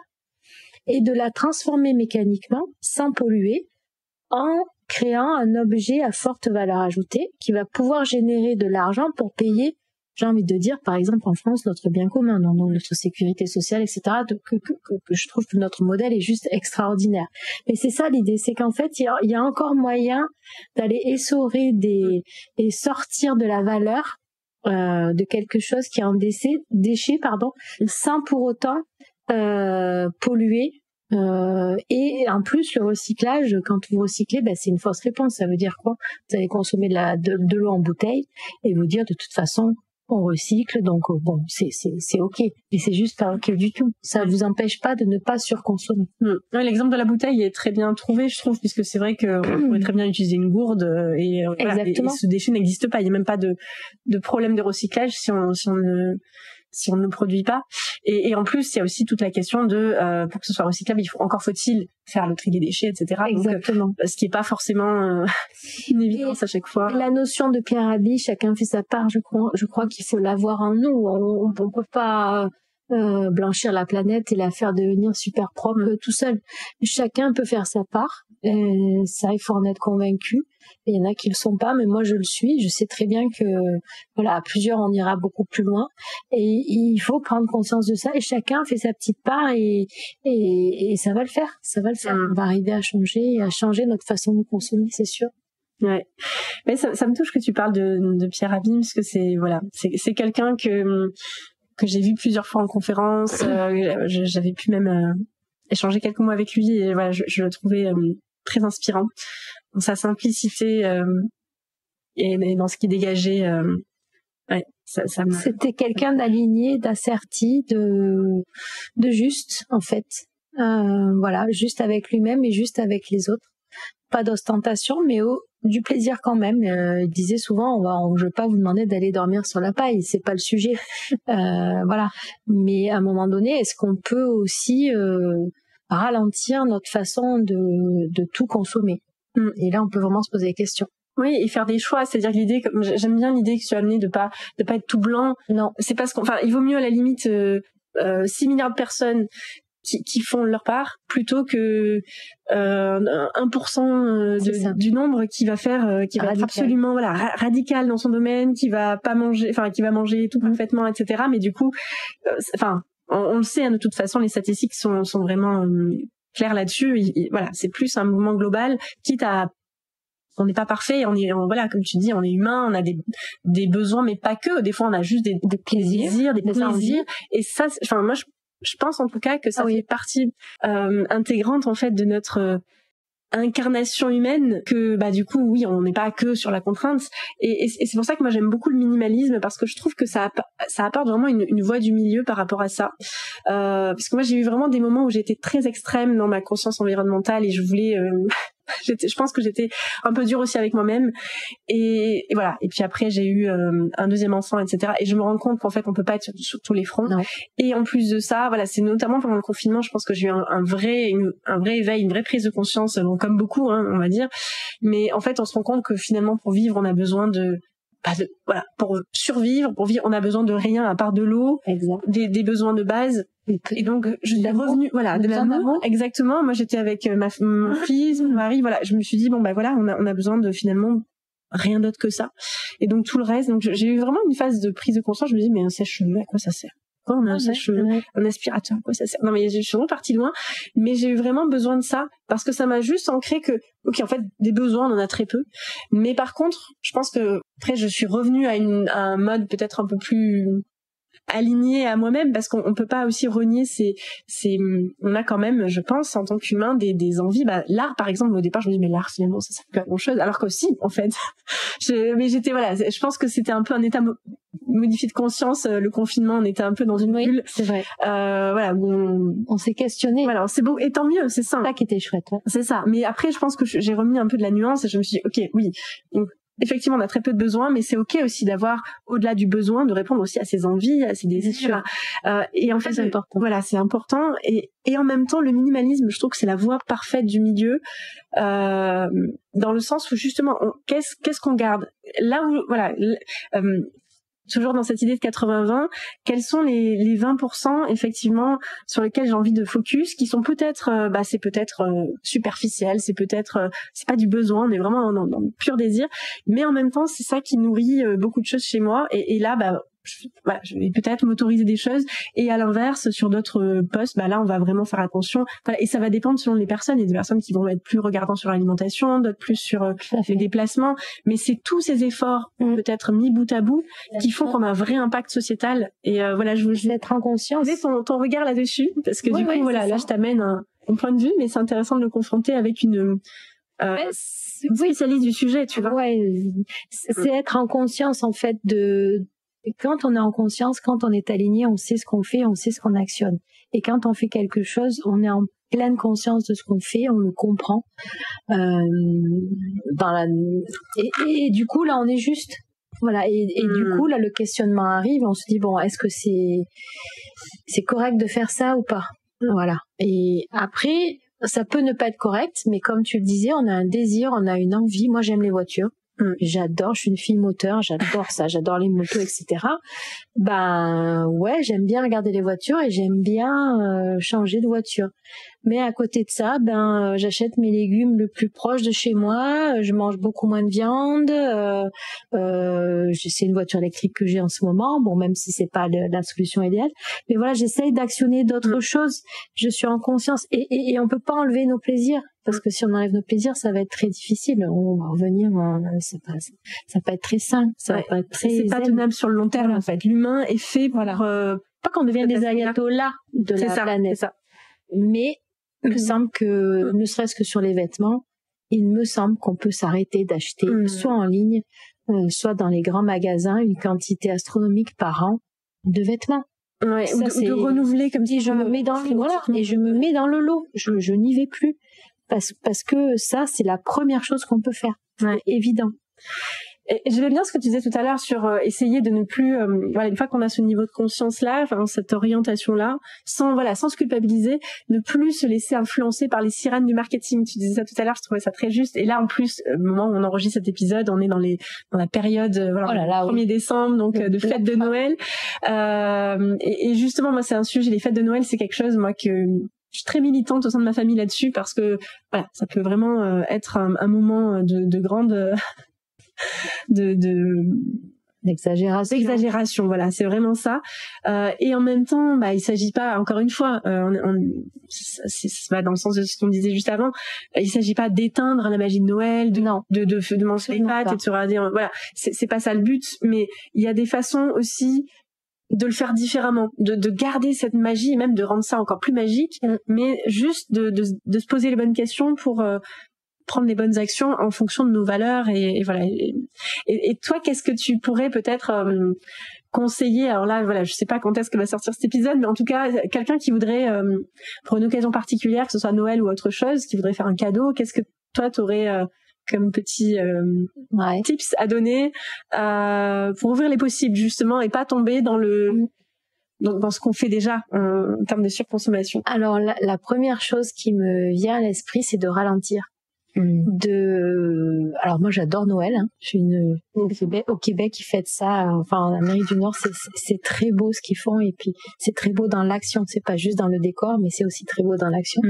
et de la transformer mécaniquement, sans polluer, en créant un objet à forte valeur ajoutée qui va pouvoir générer de l'argent pour payer, j'ai envie de dire, par exemple, en France, notre bien commun, dans notre sécurité sociale, etc., que je trouve que notre modèle est juste extraordinaire. Mais c'est ça l'idée, c'est qu'en fait, il y a encore moyen d'aller essorer et sortir de la valeur de quelque chose qui est en déchet, sans pour autant polluer. Et en plus, le recyclage, quand vous recyclez, c'est une fausse réponse. Ça veut dire quoi? Vous allez consommer de l'eau en bouteille et vous dire de toute façon, on recycle, donc bon, c'est ok. Mais c'est juste pas ok du tout. Ça vous empêche pas de ne pas surconsommer. Ouais, l'exemple de la bouteille est très bien trouvé, je trouve, puisque c'est vrai qu'on pourrait très bien utiliser une gourde et ce déchet n'existe pas. Il n'y a même pas de problème de recyclage si on ne produit pas. Et en plus, il y a aussi toute la question de pour que ce soit recyclable, encore faut-il faire le tri des déchets, etc. Exactement. Donc, ce qui est pas forcément une évidence à chaque fois. La notion de Pierre Rabhi, chacun fait sa part. Je crois qu'il faut l'avoir en nous. On peut pas blanchir la planète et la faire devenir super propre tout seul. Chacun peut faire sa part. Ça, il faut en être convaincu. Il y en a qui le sont pas, mais moi je le suis. Je sais très bien que voilà, à plusieurs on ira beaucoup plus loin. Et il faut prendre conscience de ça. Et chacun fait sa petite part et ça va le faire. Ça va le faire. On va arriver à changer notre façon de consommer, c'est sûr. Ouais. Mais ça me touche que tu parles de Pierre Rabhi, parce que c'est quelqu'un que j'ai vu plusieurs fois en conférence. J'avais pu même échanger quelques mots avec lui et voilà, je le trouvais très inspirant dans sa simplicité et dans ce qu'il dégageait. C'était quelqu'un d'aligné, d'asserti, de juste en fait. Voilà, juste avec lui-même et juste avec les autres. Pas d'ostentation, mais du plaisir quand même. Il disait souvent, je vais pas vous demander d'aller dormir sur la paille, c'est pas le sujet. Voilà. Mais à un moment donné, est-ce qu'on peut aussi ralentir notre façon de tout consommer? Et là, on peut vraiment se poser des questions. Oui, et faire des choix, c'est-à-dire que j'aime bien l'idée que tu as amenée de pas être tout blanc. Non. C'est parce il vaut mieux à la limite 6 milliards de personnes qui font leur part plutôt que 1% du nombre qui va faire qui va être absolument radical dans son domaine, qui va pas manger, qui va manger tout parfaitement, etc. Mais du coup, on le sait, de toute façon, les statistiques sont vraiment claires là-dessus. Voilà, c'est plus un mouvement global, quitte à on n'est pas parfait, voilà, comme tu dis, on est humain, on a des besoins, mais pas que. Des fois, on a juste des plaisirs, des plaisirs. Et ça, moi, je pense en tout cas que ça fait partie intégrante en fait de notre incarnation humaine, que du coup oui, on n'est pas que sur la contrainte, et c'est pour ça que moi j'aime beaucoup le minimalisme, parce que je trouve que ça apporte vraiment une voie du milieu par rapport à ça, parce que moi j'ai eu vraiment des moments où j'étais très extrême dans ma conscience environnementale et je voulais je pense que j'étais un peu dure aussi avec moi-même, et voilà. Et puis après j'ai eu un deuxième enfant, etc. Et je me rends compte qu'en fait on peut pas être sur tous les fronts. Non. Et en plus de ça, voilà, c'est notamment pendant le confinement, je pense que j'ai eu un vrai éveil, une vraie prise de conscience, comme beaucoup, on va dire. Mais en fait on se rend compte que finalement pour vivre on a besoin voilà, pour survivre, pour vivre, on a besoin de rien à part de l'eau, des besoins de base. Et donc je suis revenue, voilà, de l'amour. Exactement. Moi j'étais avec mon fils, mon mari, voilà, je me suis dit voilà, on a besoin de finalement rien d'autre que ça. Et donc tout le reste, donc j'ai eu vraiment une phase de prise de conscience, je me dis mais un sèche-cheveux, à quoi ça sert? Quoi, on un aspirateur, quoi, ça sert. Non, mais je suis vraiment partie loin, mais j'ai eu vraiment besoin de ça, parce que ça m'a juste ancré que, ok, en fait, des besoins, on en a très peu. Mais par contre, je pense que, après, je suis revenue à un mode peut-être un peu plus aligné à moi-même, parce qu'on peut pas aussi renier on a quand même, je pense, en tant qu'humain, des envies. L'art, par exemple, au départ, je me dis, mais l'art, finalement, ça sert plus à grand chose, alors qu'aussi, en fait. Je pense que c'était un peu un état modifié de conscience. Le confinement, on était un peu dans une bulle. C'est vrai. On s'est questionné. Voilà, c'est beau, et tant mieux, c'est ça. C'est ça qui était chouette. Ouais. C'est ça. Mais après, je pense que j'ai remis un peu de la nuance, et je me suis dit, ok, oui. Donc, effectivement, on a très peu de besoins, mais c'est ok aussi d'avoir, au-delà du besoin, de répondre aussi à ses envies, à ses désirs. Et en fait, c'est important. Voilà, c'est important. Et en même temps, le minimalisme, je trouve que c'est la voie parfaite du milieu, dans le sens où justement, qu'est-ce qu'on garde? Là où, voilà, toujours dans cette idée de 80-20, quels sont les 20% effectivement sur lesquels j'ai envie de focus, qui sont peut-être, c'est peut-être superficiel, c'est peut-être, c'est pas du besoin, on est vraiment dans le pur désir, mais en même temps c'est ça qui nourrit beaucoup de choses chez moi, et là je vais peut-être m'autoriser des choses, et à l'inverse sur d'autres postes, là on va vraiment faire attention, et ça va dépendre selon les personnes. Il y a des personnes qui vont être plus regardant sur l'alimentation, d'autres plus sur les déplacements, mais c'est tous ces efforts peut-être mis bout à bout qui font qu'on a un vrai impact sociétal. Et je veux être en conscience. Ton regard là-dessus, parce que du coup là je t'amène un point de vue, mais c'est intéressant de le confronter avec une spécialiste du sujet, tu vois. C'est être en conscience en fait de. Quand on est en conscience, quand on est aligné, on sait ce qu'on fait, on sait ce qu'on actionne. Et quand on fait quelque chose, on est en pleine conscience de ce qu'on fait, on le comprend. Et du coup, là, on est juste. Voilà. Et du coup, là, le questionnement arrive. On se dit bon, est-ce que c'est correct de faire ça ou pas? Voilà. Et après, ça peut ne pas être correct, mais comme tu le disais, on a un désir, on a une envie. Moi, j'aime les voitures. J'adore, je suis une fille moteur, j'adore ça, j'adore les motos, etc. J'aime bien regarder les voitures et j'aime bien changer de voiture. Mais à côté de ça, j'achète mes légumes le plus proche de chez moi, je mange beaucoup moins de viande, c'est une voiture électrique que j'ai en ce moment, bon, même si c'est pas la solution idéale, mais voilà, j'essaye d'actionner d'autres choses, je suis en conscience, et on peut pas enlever nos plaisirs, parce que si on enlève nos plaisirs, ça va être très difficile, on va revenir, ça va pas être très sain, ça va pas être très c'est pas tenable sur le long terme, en fait. L'humain est fait pour, pas qu'on devienne des ayatollahs de la planète. C'est ça. Mais, il me semble que, ne serait-ce que sur les vêtements, il me semble qu'on peut s'arrêter d'acheter, soit en ligne, soit dans les grands magasins, une quantité astronomique par an de vêtements. Ouais, ça, ou de renouveler comme si je me mets dans et je me mets dans le lot. Je n'y vais plus. Parce que ça, c'est la première chose qu'on peut faire. C'est évident. Et j'aimais bien ce que tu disais tout à l'heure sur essayer de ne plus, une fois qu'on a ce niveau de conscience-là, cette orientation-là, sans se culpabiliser, ne plus se laisser influencer par les sirènes du marketing. Tu disais ça tout à l'heure, je trouvais ça très juste. Et là, en plus, au moment où on enregistre cet épisode, on est dans la période, 1er décembre, donc de fête de Noël. Et justement, moi, c'est un sujet, les fêtes de Noël, c'est quelque chose, moi, que je suis très militante au sein de ma famille là-dessus, parce que, ça peut vraiment être un moment de grande... d'exagération, voilà, c'est vraiment ça. Et en même temps, il s'agit pas, encore une fois, ça va dans le sens de ce qu'on disait juste avant, il s'agit pas d'éteindre la magie de Noël, de manger les pâtes et de se regarder, voilà, c'est pas ça le but, mais il y a des façons aussi de le faire différemment, de garder cette magie et même de rendre ça encore plus magique, mais juste de se poser les bonnes questions pour prendre les bonnes actions en fonction de nos valeurs, et voilà. Et toi, qu'est-ce que tu pourrais peut-être conseiller? Alors là, voilà, je sais pas quand est-ce que va sortir cet épisode, mais en tout cas, quelqu'un qui voudrait, pour une occasion particulière, que ce soit Noël ou autre chose, qui voudrait faire un cadeau, qu'est-ce que toi t'aurais comme petit tips à donner pour ouvrir les possibles, justement, et pas tomber dans dans ce qu'on fait déjà en termes de surconsommation? Alors la première chose qui me vient à l'esprit, c'est de ralentir. Alors moi j'adore Noël, je suis au Québec ils fêtent ça, en Amérique du Nord, c'est très beau ce qu'ils font, et puis c'est très beau dans l'action, c'est pas juste dans le décor, mais c'est aussi très beau dans l'action.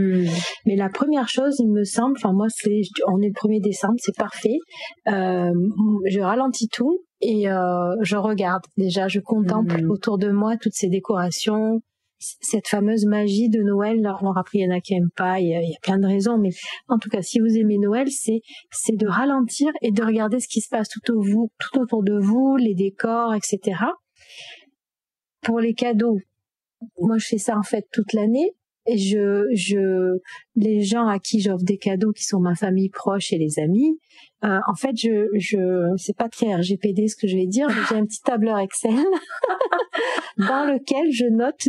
Mais la première chose, il me semble, on est le 1er décembre, c'est parfait, je ralentis tout et je regarde. Déjà, je contemple autour de moi toutes ces décorations, cette fameuse magie de Noël. Alors après, il y en a qui aiment pas, il y a plein de raisons, mais en tout cas, si vous aimez Noël, c'est de ralentir et de regarder ce qui se passe tout autour de vous, les décors, etc. Pour les cadeaux, moi, je fais ça en fait toute l'année. Et les gens à qui j'offre des cadeaux, qui sont ma famille proche et les amis, en fait, c'est pas très RGPD ce que je vais dire, mais j'ai un petit tableur Excel dans lequel je note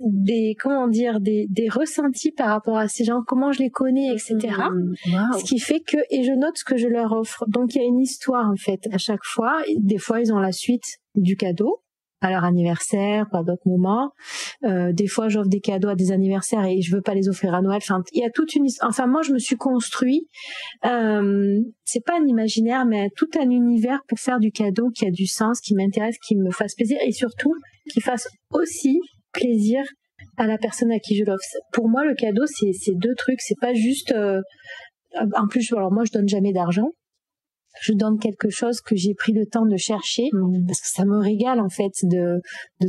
des ressentis par rapport à ces gens, comment je les connais, etc. Wow. Ce qui fait que, et je note ce que je leur offre. Donc, il y a une histoire, en fait, à chaque fois. Des fois, ils ont la suite du cadeau à leur anniversaire, par d'autres moments. Des fois, j'offre des cadeaux à des anniversaires et je veux pas les offrir à Noël. Enfin, il y a toute une histoire. Enfin, moi, je me suis construit, c'est pas un imaginaire, mais tout un univers pour faire du cadeau qui a du sens, qui m'intéresse, qui me fasse plaisir et surtout, qui fasse aussi plaisir à la personne à qui je l'offre. Pour moi, le cadeau, c'est deux trucs. C'est pas juste, en plus, alors moi, je donne jamais d'argent. Je donne quelque chose que j'ai pris le temps de chercher parce que ça me régale en fait de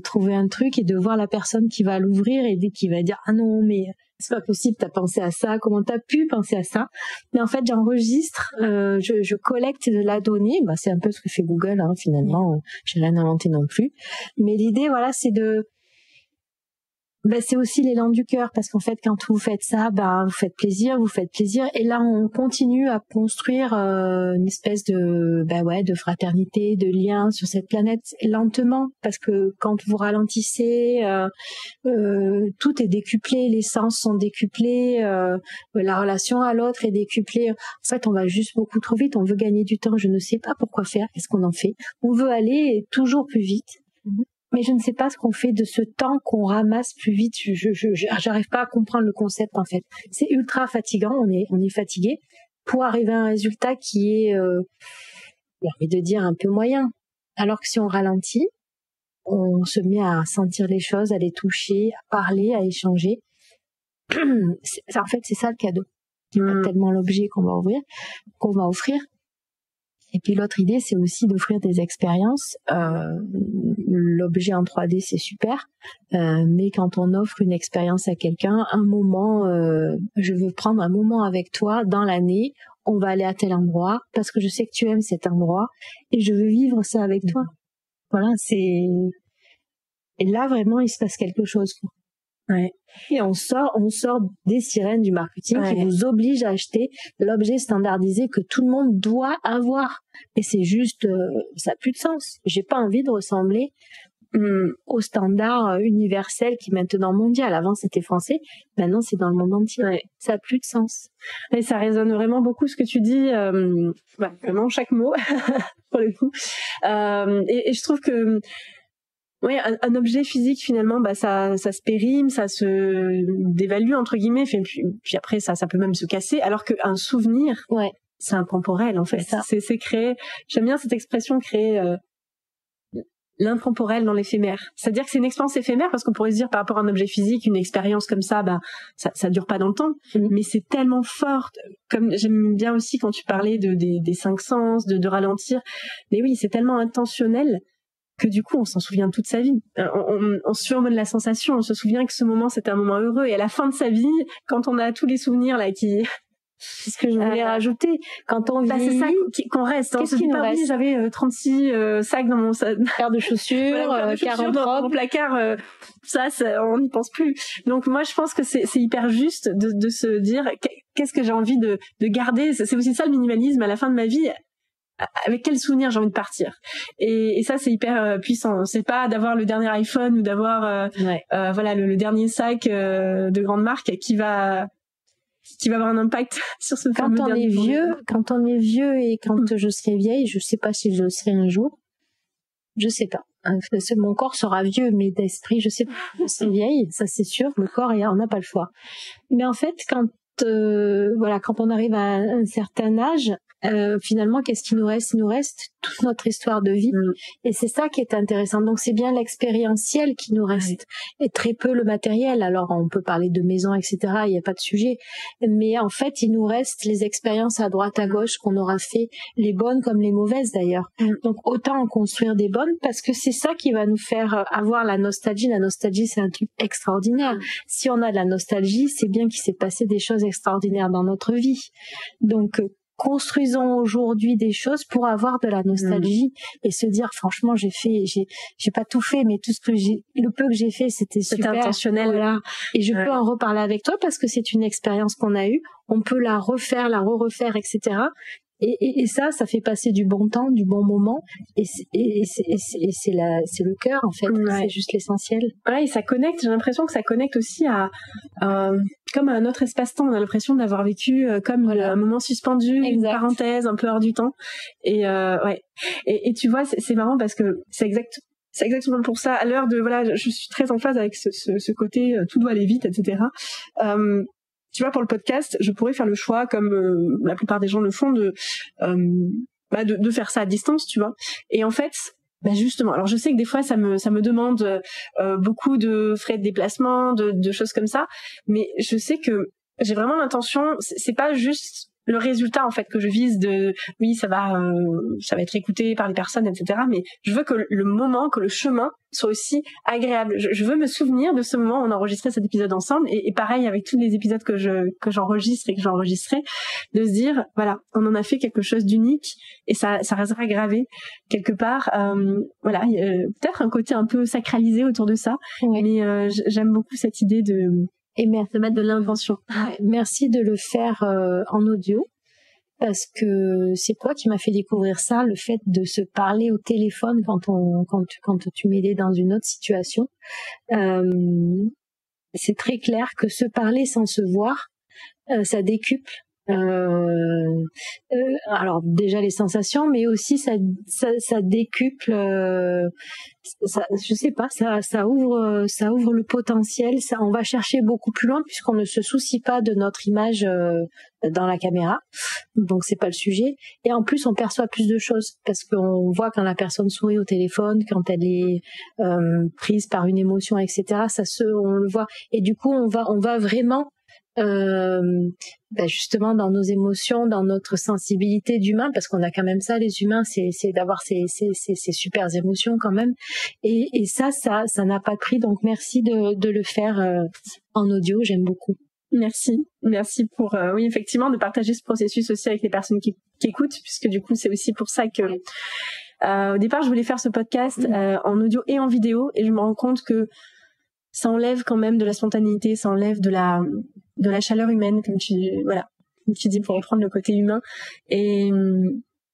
trouver un truc et de voir la personne qui va l'ouvrir et qui va dire ah non mais c'est pas possible, t'as pensé à ça, comment t'as pu penser à ça. Mais en fait j'enregistre, je collecte de la donnée, c'est un peu ce que fait Google finalement, j'ai rien inventé non plus. Mais l'idée voilà c'est c'est aussi l'élan du cœur parce qu'en fait quand vous faites ça vous faites plaisir et là on continue à construire une espèce de de fraternité, de lien sur cette planète lentement parce que quand vous ralentissez tout est décuplé, les sens sont décuplés, la relation à l'autre est décuplée. En fait on va juste beaucoup trop vite, on veut gagner du temps, je ne sais pas pourquoi faire, qu'est-ce qu'on en fait, on veut aller toujours plus vite. Mais je ne sais pas ce qu'on fait de ce temps qu'on ramasse plus vite. J'arrive pas à comprendre le concept en fait. C'est ultra fatigant. On est fatigué pour arriver à un résultat qui est, j'ai envie de dire un peu moyen. Alors que si on ralentit, on se met à sentir les choses, à les toucher, à parler, à échanger. En fait, c'est ça le cadeau. C'est pas tellement l'objet qu'on va offrir. Et puis l'autre idée, c'est aussi d'offrir des expériences. L'objet en 3D, c'est super, mais quand on offre une expérience à quelqu'un, un moment, je veux prendre un moment avec toi dans l'année, on va aller à tel endroit parce que je sais que tu aimes cet endroit et je veux vivre ça avec toi. Voilà, et là vraiment, il se passe quelque chose. Ouais. Et on sort des sirènes du marketing qui vous obligent à acheter l'objet standardisé que tout le monde doit avoir. Et c'est juste, ça n'a plus de sens. J'ai pas envie de ressembler au standard universel qui est maintenant mondial. Avant c'était français, maintenant c'est dans le monde entier. Ouais. Ça n'a plus de sens. Et ça résonne vraiment beaucoup ce que tu dis, vraiment chaque mot pour le coup. Et je trouve que oui, un objet physique finalement, ça se périme, ça se dévalue entre guillemets, puis après ça peut même se casser, alors qu'un souvenir, c'est intemporel en fait. C'est créer. J'aime bien cette expression, créer l'intemporel dans l'éphémère. C'est-à-dire que c'est une expérience éphémère parce qu'on pourrait se dire par rapport à un objet physique, une expérience comme ça dure pas dans le temps, mais c'est tellement fort. Comme j'aime bien aussi quand tu parlais des cinq sens, de ralentir. Mais oui, c'est tellement intentionnel que du coup on s'en souvient toute sa vie. On survole la sensation, on se souvient que ce moment c'était un moment heureux, et à la fin de sa vie, quand on a tous les souvenirs là qui... C'est ce que je voulais rajouter. Quand on vieillit, c'est ça qu'on reste. Qu'est-ce qui nous reste? Oui, j'avais 36 sacs dans mon paire de chaussures, 40 dans mon placard. Ça, on n'y pense plus. Donc moi, je pense que c'est hyper juste de se dire qu'est-ce que j'ai envie de garder. C'est aussi ça le minimalisme à la fin de ma vie. Avec quel souvenir j'ai envie de partir, et ça c'est hyper puissant. C'est pas d'avoir le dernier iPhone ou d'avoir le dernier sac de grande marque qui va avoir un impact sur ce fameux dernier jour. Quand on est vieux et quand je serai vieille, je sais pas si je le serai un jour, je sais pas. Mon corps sera vieux, mais d'esprit je sais pas. C'est vieille, ça c'est sûr, le corps on n'a pas le choix. Mais en fait quand on arrive à un certain âge, finalement, qu'est-ce qui nous reste? Il nous reste toute notre histoire de vie. Et c'est ça qui est intéressant. Donc, c'est bien l'expérientiel qui nous reste. Et très peu le matériel. Alors, on peut parler de maison, etc. Il n'y a pas de sujet. Mais en fait, il nous reste les expériences à droite, à gauche qu'on aura fait, les bonnes comme les mauvaises d'ailleurs. Donc, autant en construire des bonnes parce que c'est ça qui va nous faire avoir la nostalgie. La nostalgie, c'est un truc extraordinaire. Si on a de la nostalgie, c'est bien qu'il s'est passé des choses extraordinaires dans notre vie. Donc, construisons aujourd'hui des choses pour avoir de la nostalgie et se dire franchement j'ai pas tout fait mais tout ce que le peu que j'ai fait c'était super intentionnel, voilà. Et je peux en reparler avec toi parce que c'est une expérience qu'on a eue, on peut la refaire, la refaire, etc. Et ça fait passer du bon temps, du bon moment, et c'est le cœur en fait, c'est juste l'essentiel. Ouais, et ça connecte. J'ai l'impression que ça connecte aussi à comme à un autre espace-temps. On a l'impression d'avoir vécu comme un moment suspendu, une parenthèse un peu hors du temps. Et et tu vois, c'est marrant parce que c'est exactement pour ça. À l'heure de je suis très en phase avec ce côté tout doit aller vite, etc. Tu vois, pour le podcast, je pourrais faire le choix, comme la plupart des gens le font, de faire ça à distance, tu vois. Et en fait, justement, alors je sais que des fois ça me demande beaucoup de frais de déplacement, de choses comme ça, mais je sais que j'ai vraiment l'intention, c'est pas juste le résultat en fait que je vise de oui ça va être écouté par les personnes, etc. Mais je veux que le moment, que le chemin soit aussi agréable. Je veux me souvenir de ce moment où on a enregistré cet épisode ensemble et pareil avec tous les épisodes que j'enregistre et que j'enregistrerai, de se dire voilà, on en a fait quelque chose d'unique et ça restera gravé quelque part. Il y a peut-être un côté un peu sacralisé autour de ça, mais j'aime beaucoup cette idée de mettre de l'invention. Merci de le faire en audio parce que c'est toi qui m'as fait découvrir ça, le fait de se parler au téléphone quand tu m'aidais dans une autre situation. C'est très clair que se parler sans se voir, ça décuple. Alors déjà les sensations, mais aussi ça décuple. Je sais pas, ça ouvre le potentiel. Ça, on va chercher beaucoup plus loin puisqu'on ne se soucie pas de notre image dans la caméra. Donc c'est pas le sujet. Et en plus on perçoit plus de choses parce qu'on voit quand la personne sourit au téléphone, quand elle est prise par une émotion, etc. On le voit. Et du coup on va vraiment justement dans nos émotions, dans notre sensibilité d'humain, parce qu'on a quand même ça, les humains, c'est d'avoir ces super émotions quand même. Et ça n'a pas de prix. Donc merci de le faire en audio. J'aime beaucoup. Merci pour oui effectivement de partager ce processus aussi avec les personnes qui écoutent, puisque du coup c'est aussi pour ça que au départ je voulais faire ce podcast en audio et en vidéo, et je me rends compte que ça enlève quand même de la spontanéité, ça enlève de la chaleur humaine, comme tu dis, pour reprendre le côté humain, et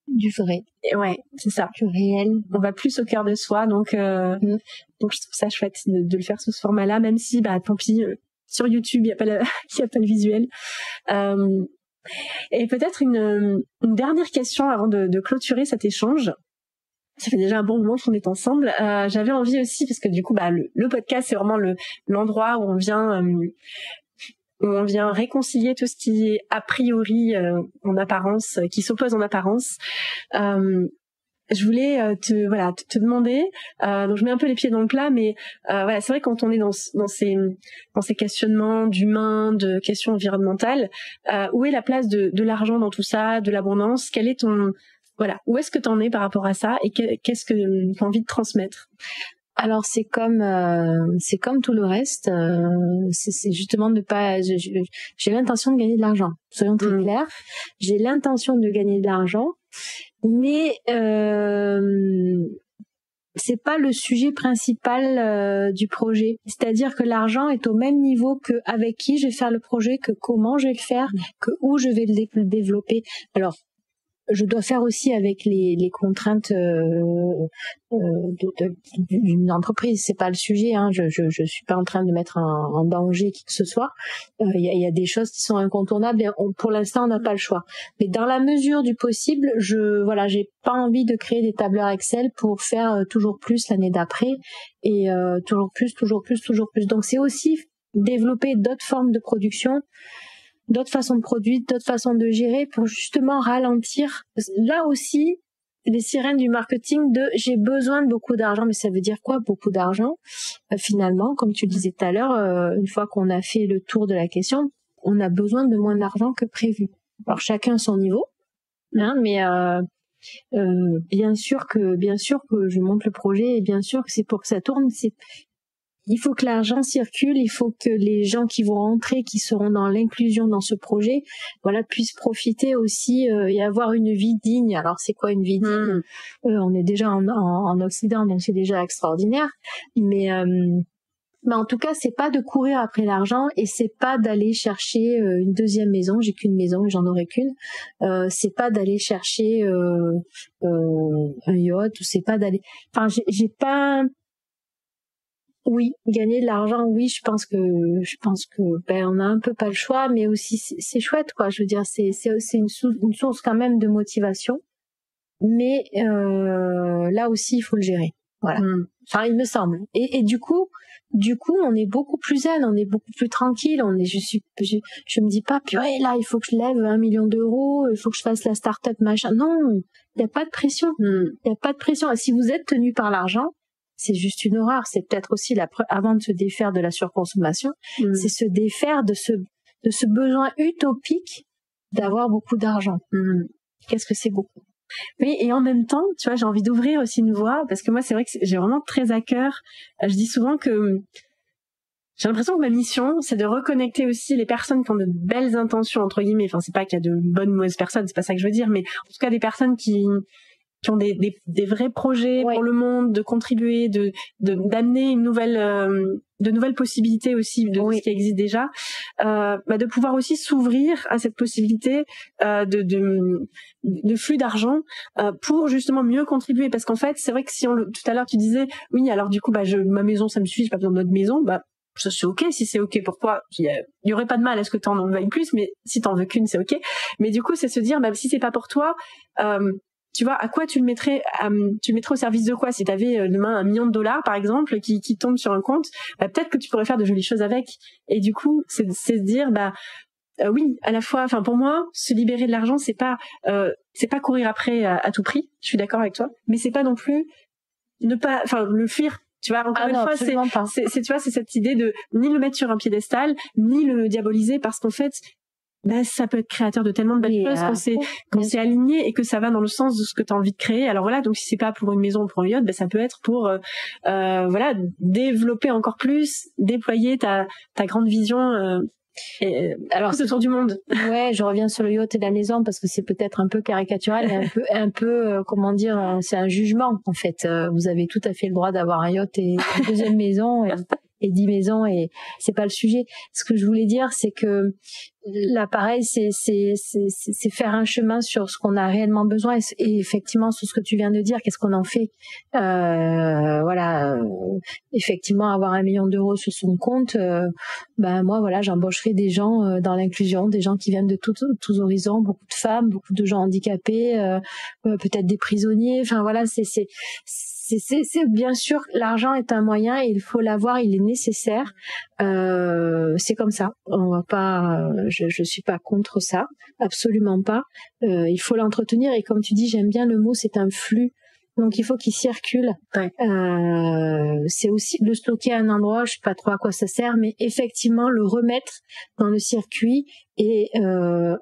du vrai. Et c'est ça. Du réel. On va plus au cœur de soi, donc je trouve ça chouette de le faire sous ce format-là, même si, tant pis, sur YouTube, il y a pas le visuel. Et peut-être une dernière question avant de clôturer cet échange. Ça fait déjà un bon moment qu'on est ensemble. J'avais envie aussi, parce que du coup, le podcast, c'est vraiment l'endroit où on vient réconcilier tout ce qui est a priori en apparence, qui s'oppose en apparence. Je voulais te demander, donc je mets un peu les pieds dans le plat, mais c'est vrai que quand on est dans ces questionnements d'humain, de questions environnementales, où est la place de l'argent dans tout ça, de l'abondance? Quel est où est-ce que t'en es par rapport à ça, et qu'est-ce que t'as envie de transmettre? Alors c'est comme tout le reste, c'est justement de pas. J'ai l'intention de gagner de l'argent. Soyons très clairs. J'ai l'intention de gagner de l'argent, mais c'est pas le sujet principal du projet. C'est-à-dire que l'argent est au même niveau que avec qui je vais faire le projet, que comment je vais le faire, que où je vais le développer. Alors je dois faire aussi avec les contraintes d'une entreprise. C'est pas le sujet, hein. Je suis pas en train de mettre en danger qui que ce soit. Il y a des choses qui sont incontournables et pour l'instant on n'a pas le choix. Mais dans la mesure du possible, j'ai pas envie de créer des tableurs Excel pour faire toujours plus l'année d'après et toujours plus. Donc c'est aussi développer d'autres formes de production. d'autres façons de produire, d'autres façons de gérer pour justement ralentir. Là aussi, les sirènes du marketing de j'ai besoin de beaucoup d'argent, mais ça veut dire quoi beaucoup d'argent? Finalement, comme tu le disais tout à l'heure, une fois qu'on a fait le tour de la question, on a besoin de moins d'argent que prévu. Alors chacun son niveau, hein, mais bien sûr que je monte le projet et bien sûr que c'est pour que ça tourne. Il faut que l'argent circule, il faut que les gens qui vont rentrer, qui seront dans l'inclusion dans ce projet, voilà, puissent profiter aussi et avoir une vie digne. Alors c'est quoi une vie digne? On est déjà en Occident, donc c'est déjà extraordinaire. Mais en tout cas, c'est pas de courir après l'argent et c'est pas d'aller chercher une deuxième maison. J'ai qu'une maison et j'en aurai qu'une. C'est pas d'aller chercher un yacht ou c'est pas d'aller. Enfin, j'ai pas. Oui, gagner de l'argent, oui, je pense que on a un peu pas le choix, mais aussi c'est chouette quoi. Je veux dire, c'est une source quand même de motivation, mais là aussi il faut le gérer. Voilà. Enfin, il me semble. Et du coup, on est beaucoup plus zen, on est beaucoup plus tranquille. Je me dis pas, purée, là, il faut que je lève 1 million d'euros, il faut que je fasse la start-up machin. Non, il y a pas de pression. Il y a pas de pression. Et si vous êtes tenu par l'argent, c'est juste une horreur. C'est peut-être aussi avant de se défaire de la surconsommation, c'est se défaire de ce besoin utopique d'avoir beaucoup d'argent. Qu'est-ce que c'est beaucoup? Oui, et en même temps, tu vois, j'ai envie d'ouvrir aussi une voie, parce que moi, c'est vrai que j'ai vraiment très à cœur. Je dis souvent que j'ai l'impression que ma mission, c'est de reconnecter aussi les personnes qui ont de belles intentions, entre guillemets. Enfin, c'est pas qu'il y a de bonnes ou mauvaises personnes, c'est pas ça que je veux dire, mais en tout cas des personnes qui ont des vrais projets pour le monde, de contribuer, d'amener de nouvelles possibilités aussi de ce qui existe déjà, de pouvoir aussi s'ouvrir à cette possibilité de flux d'argent pour justement mieux contribuer, parce qu'en fait c'est vrai que tout à l'heure tu disais oui, alors du coup ma maison ça me suffit, j'ai pas besoin d'autre maison, ça c'est ok, si c'est ok, pourquoi il y aurait pas de mal à ce que t'en veuilles plus, mais si t'en veux qu'une c'est ok. Mais du coup c'est se dire si c'est pas pour toi, tu vois, à quoi tu le mettrais au service de quoi? Si t'avais demain $1 million par exemple qui tombe sur un compte, peut-être que tu pourrais faire de jolies choses avec. Et du coup c'est se dire oui, à la fois, enfin pour moi, se libérer de l'argent, c'est pas courir après à tout prix. Je suis d'accord avec toi, mais c'est pas non plus le fuir. Tu vois, encore une fois, c'est tu vois, c'est cette idée de ni le mettre sur un piédestal, ni le diaboliser, parce qu'en fait, ça peut être créateur de tellement de belles choses quand c'est aligné et que ça va dans le sens de ce que tu as envie de créer. Alors voilà, donc si c'est pas pour une maison ou pour un yacht, ça peut être pour développer encore plus, déployer ta grande vision alors autour du monde. Ouais, je reviens sur le yacht et la maison parce que c'est peut-être un peu caricatural et un peu comment dire, c'est un jugement en fait. Vous avez tout à fait le droit d'avoir un yacht et une deuxième maison et 10 maisons, et c'est pas le sujet. Ce que je voulais dire, c'est que là, pareil, c'est faire un chemin sur ce qu'on a réellement besoin et effectivement sur ce que tu viens de dire, qu'est-ce qu'on en fait. Effectivement, avoir 1 million d'euros sur son compte, moi, voilà, j'embaucherai des gens dans l'inclusion, des gens qui viennent de tous horizons, beaucoup de femmes, beaucoup de gens handicapés, peut-être des prisonniers. Enfin voilà, c'est bien sûr, l'argent est un moyen et il faut l'avoir, il est nécessaire. C'est comme ça. On va pas, je suis pas contre ça, absolument pas. Il faut l'entretenir et comme tu dis, j'aime bien le mot, c'est un flux. Donc il faut qu'il circule. Ouais. C'est aussi le stocker à un endroit, je sais pas trop à quoi ça sert, mais effectivement le remettre dans le circuit et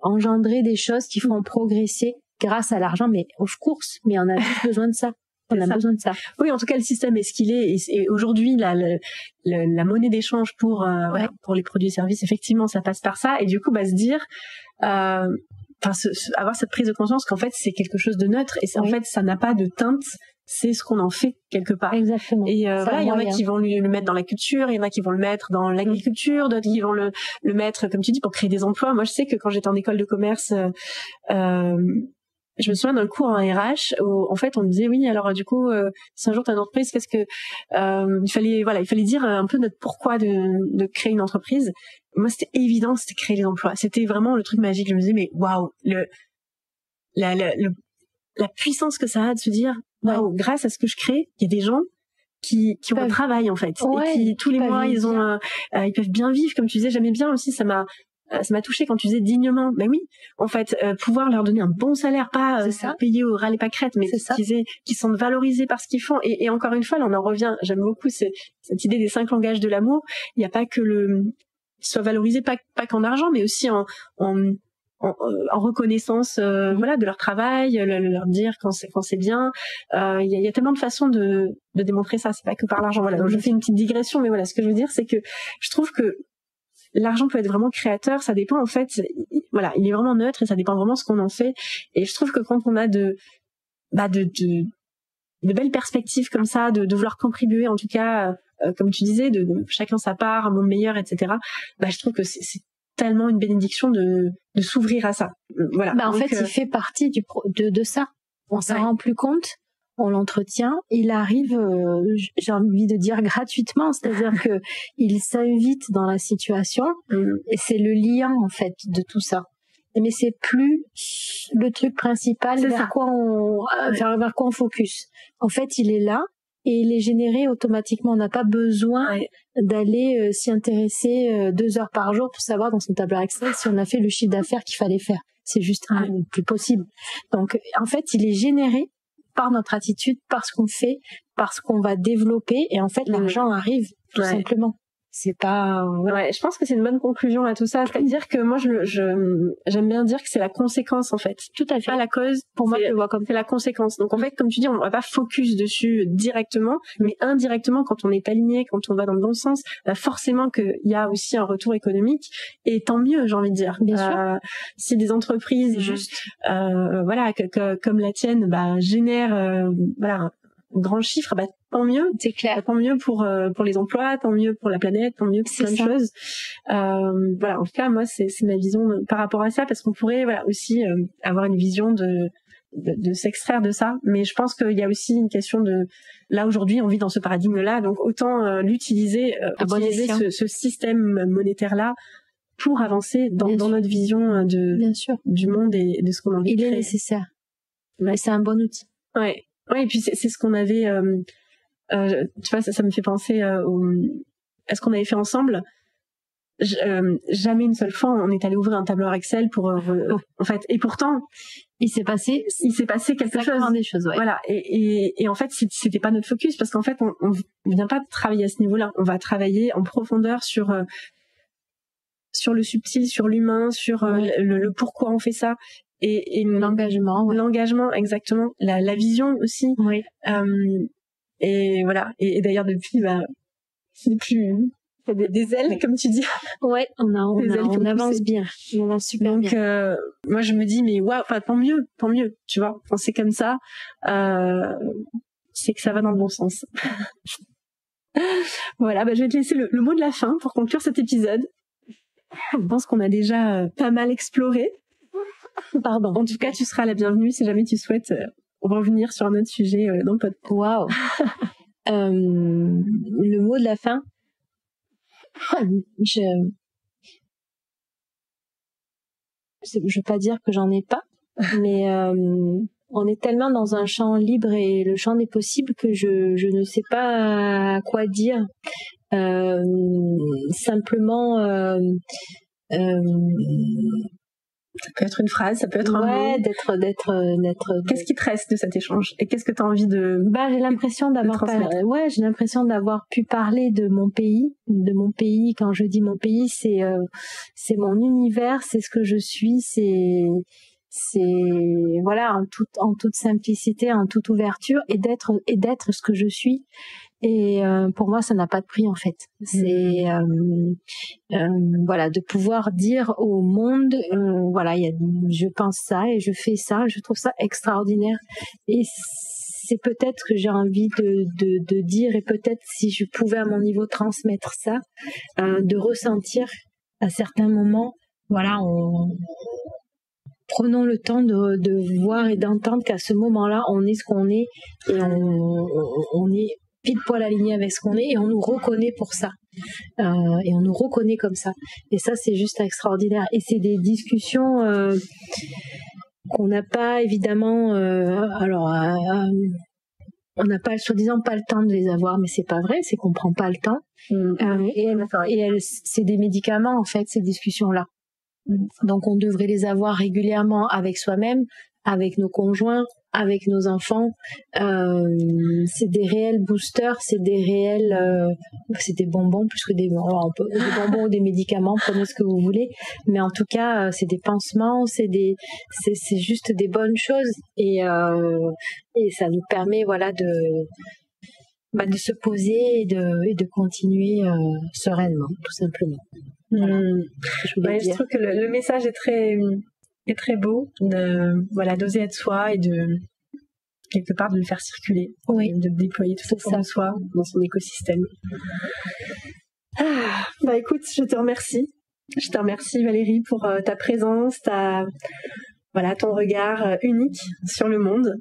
engendrer des choses qui font progresser grâce à l'argent. Mais of course, mais on a juste besoin de ça. On a besoin de ça. Oui, en tout cas, le système est ce qu'il est. Et aujourd'hui, la monnaie d'échange pour les produits et services, effectivement, ça passe par ça. Et du coup, se dire, avoir cette prise de conscience qu'en fait, c'est quelque chose de neutre. Et en fait, ça n'a pas de teinte. C'est ce qu'on en fait quelque part. Exactement. Et il y en a qui vont le mettre dans la culture, il y en a qui vont le mettre dans l'agriculture, d'autres qui vont le mettre, comme tu dis, pour créer des emplois. Moi, je sais que quand j'étais en école de commerce, je me souviens d'un cours en RH où en fait on me disait oui, alors du coup si un jour tu as une entreprise, qu'est-ce que il fallait dire un peu notre pourquoi de créer une entreprise. Moi c'était évident, c'était créer des emplois, c'était vraiment le truc magique. Je me disais mais waouh, la puissance que ça a de se dire waouh, grâce à ce que je crée, il y a des gens qui ont un travail en fait et qui tous les mois ils peuvent bien vivre, comme tu disais. J'aimais bien aussi, ça m'a ça m'a touchée quand tu disais dignement. Ben oui, en fait, pouvoir leur donner un bon salaire, pas payer au ras les pâquerettes, mais qu'ils sont valorisés par ce qu'ils font. Et encore une fois, là, on en revient. J'aime beaucoup cette idée des 5 langages de l'amour. Il n'y a pas que soit valorisé pas qu'en argent, mais aussi en reconnaissance voilà, de leur travail, leur dire quand c'est bien. Il y a tellement de façons de démontrer ça, c'est pas que par l'argent. Voilà, donc je fais une petite digression, mais voilà, ce que je veux dire, c'est que je trouve que l'argent peut être vraiment créateur, ça dépend en fait, voilà, il est vraiment neutre et ça dépend vraiment de ce qu'on en fait. Et je trouve que quand on a de belles perspectives comme ça, de vouloir contribuer, en tout cas, comme tu disais, de chacun sa part, un monde meilleur, etc. Je trouve que c'est tellement une bénédiction de s'ouvrir à ça. Voilà. En fait, il fait partie de ça. On s'en rend plus compte, on l'entretient, il arrive, j'ai envie de dire gratuitement, c'est-à-dire que il s'invite dans la situation, et c'est le lien en fait de tout ça. Mais c'est plus le truc principal vers quoi on focus. En fait, il est là. Et il est généré automatiquement. On n'a pas besoin d'aller s'y intéresser 2 heures par jour pour savoir dans son tableur Excel si on a fait le chiffre d'affaires qu'il fallait faire. C'est juste plus possible. Donc, en fait, il est généré par notre attitude, par ce qu'on fait, par ce qu'on va développer. Et en fait, l'argent arrive tout simplement. C'est pas... Ouais, je pense que c'est une bonne conclusion à tout ça. C'est-à-dire que moi, j'aime bien dire que c'est la conséquence, en fait. Tout à fait. Pas la cause. Pour moi, je le vois comme c'est la conséquence. Donc, en fait, comme tu dis, on va pas focus dessus directement, mais indirectement, quand on est aligné, quand on va dans le bon sens, forcément qu'il y a aussi un retour économique. Et tant mieux, j'ai envie de dire. Bien sûr. Si des entreprises, voilà, comme la tienne, génèrent, voilà, un grand chiffre, tant mieux. C'est clair. Tant mieux pour les emplois, tant mieux pour la planète, tant mieux pour plein de choses. Voilà, en tout cas, moi, c'est ma vision par rapport à ça, parce qu'on pourrait, voilà, aussi avoir une vision de s'extraire de ça. Mais je pense qu'il y a aussi une question de, là, aujourd'hui, on vit dans ce paradigme-là, donc autant l'utiliser, utiliser ce système monétaire-là pour avancer dans notre vision du monde et de ce qu'on a envie de créer. Il est nécessaire. Mais c'est un bon outil. Ouais, et puis c'est ce qu'on avait, tu vois, ça me fait penser à ce qu'on avait fait ensemble. Jamais une seule fois on est allé ouvrir un tableur Excel pour en fait, et pourtant il s'est passé quelque chose, des choses, voilà, et en fait c'était pas notre focus, parce qu'en fait on vient pas travailler à ce niveau-là, on va travailler en profondeur sur le subtil, sur l'humain, sur le pourquoi on fait ça. Et l'engagement, exactement, la vision aussi. Et voilà, et d'ailleurs depuis c'est plus des ailes, comme tu dis. Ouais, on avance bien, on avance super bien. Donc moi je me dis, mais waouh, tant mieux, tu vois, quand c'est comme ça, c'est que ça va dans le bon sens. Voilà, je vais te laisser le mot de la fin pour conclure cet épisode. Je pense qu'on a déjà pas mal exploré. Pardon. En tout cas, tu seras la bienvenue si jamais tu souhaites revenir sur un autre sujet dans le podcast. Waouh. Le mot de la fin. Je veux pas dire que j'en ai pas, mais on est tellement dans un champ libre et le champ des possibles que je ne sais pas quoi dire. Simplement. Ça peut être une phrase, ça peut être un mot. d'être. Qu'est-ce qui te reste de cet échange et qu'est-ce que tu as envie de j'ai l'impression j'ai l'impression d'avoir pu parler de mon pays. Quand je dis mon pays, c'est mon univers, c'est ce que je suis, c'est voilà, en toute simplicité, en toute ouverture, et d'être ce que je suis. Et pour moi, ça n'a pas de prix, en fait. C'est voilà, de pouvoir dire au monde, voilà, je pense ça et je fais ça. Je trouve ça extraordinaire. Et c'est peut-être ce que j'ai envie de dire, et peut-être si je pouvais à mon niveau transmettre ça, de ressentir à certains moments, voilà, prenons le temps de voir et d'entendre qu'à ce moment-là, on est ce qu'on est, et on est pile poil aligné avec ce qu'on est, et on nous reconnaît pour ça, et on nous reconnaît comme ça, et ça c'est juste extraordinaire. Et c'est des discussions qu'on n'a pas évidemment, on n'a pas, soi-disant, pas le temps de les avoir, mais c'est pas vrai, c'est qu'on prend pas le temps. Et c'est des médicaments, en fait, ces discussions-là. Donc on devrait les avoir régulièrement avec soi-même, avec nos conjoints, avec nos enfants. C'est des réels boosters, c'est des réels, c'est des bonbons plus que des bonbons ou des médicaments, prenez ce que vous voulez. Mais en tout cas, c'est des pansements, c'est juste des bonnes choses et ça nous permet de se poser et de continuer sereinement, tout simplement. Je trouve que le message est très beau, d'oser être soi et de quelque part de le faire circuler, de le déployer tout autour de soi dans son écosystème. Écoute, je te remercie Valérie pour ta présence, ton regard unique sur le monde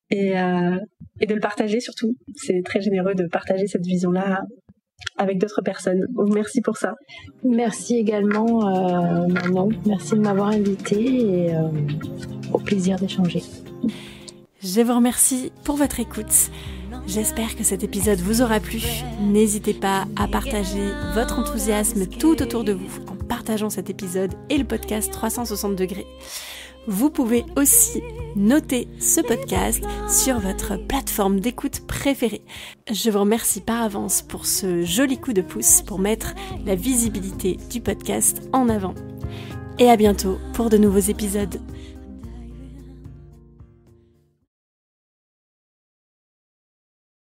et de le partager surtout. C'est très généreux de partager cette vision-là avec d'autres personnes. Donc merci pour ça. Merci également Manon, merci de m'avoir invitée et au plaisir d'échanger. Je vous remercie pour votre écoute. J'espère que cet épisode vous aura plu. N'hésitez pas à partager votre enthousiasme tout autour de vous en partageant cet épisode et le podcast 360 degrés. Vous pouvez aussi noter ce podcast sur votre plateforme d'écoute préférée. Je vous remercie par avance pour ce joli coup de pouce pour mettre la visibilité du podcast en avant. Et à bientôt pour de nouveaux épisodes.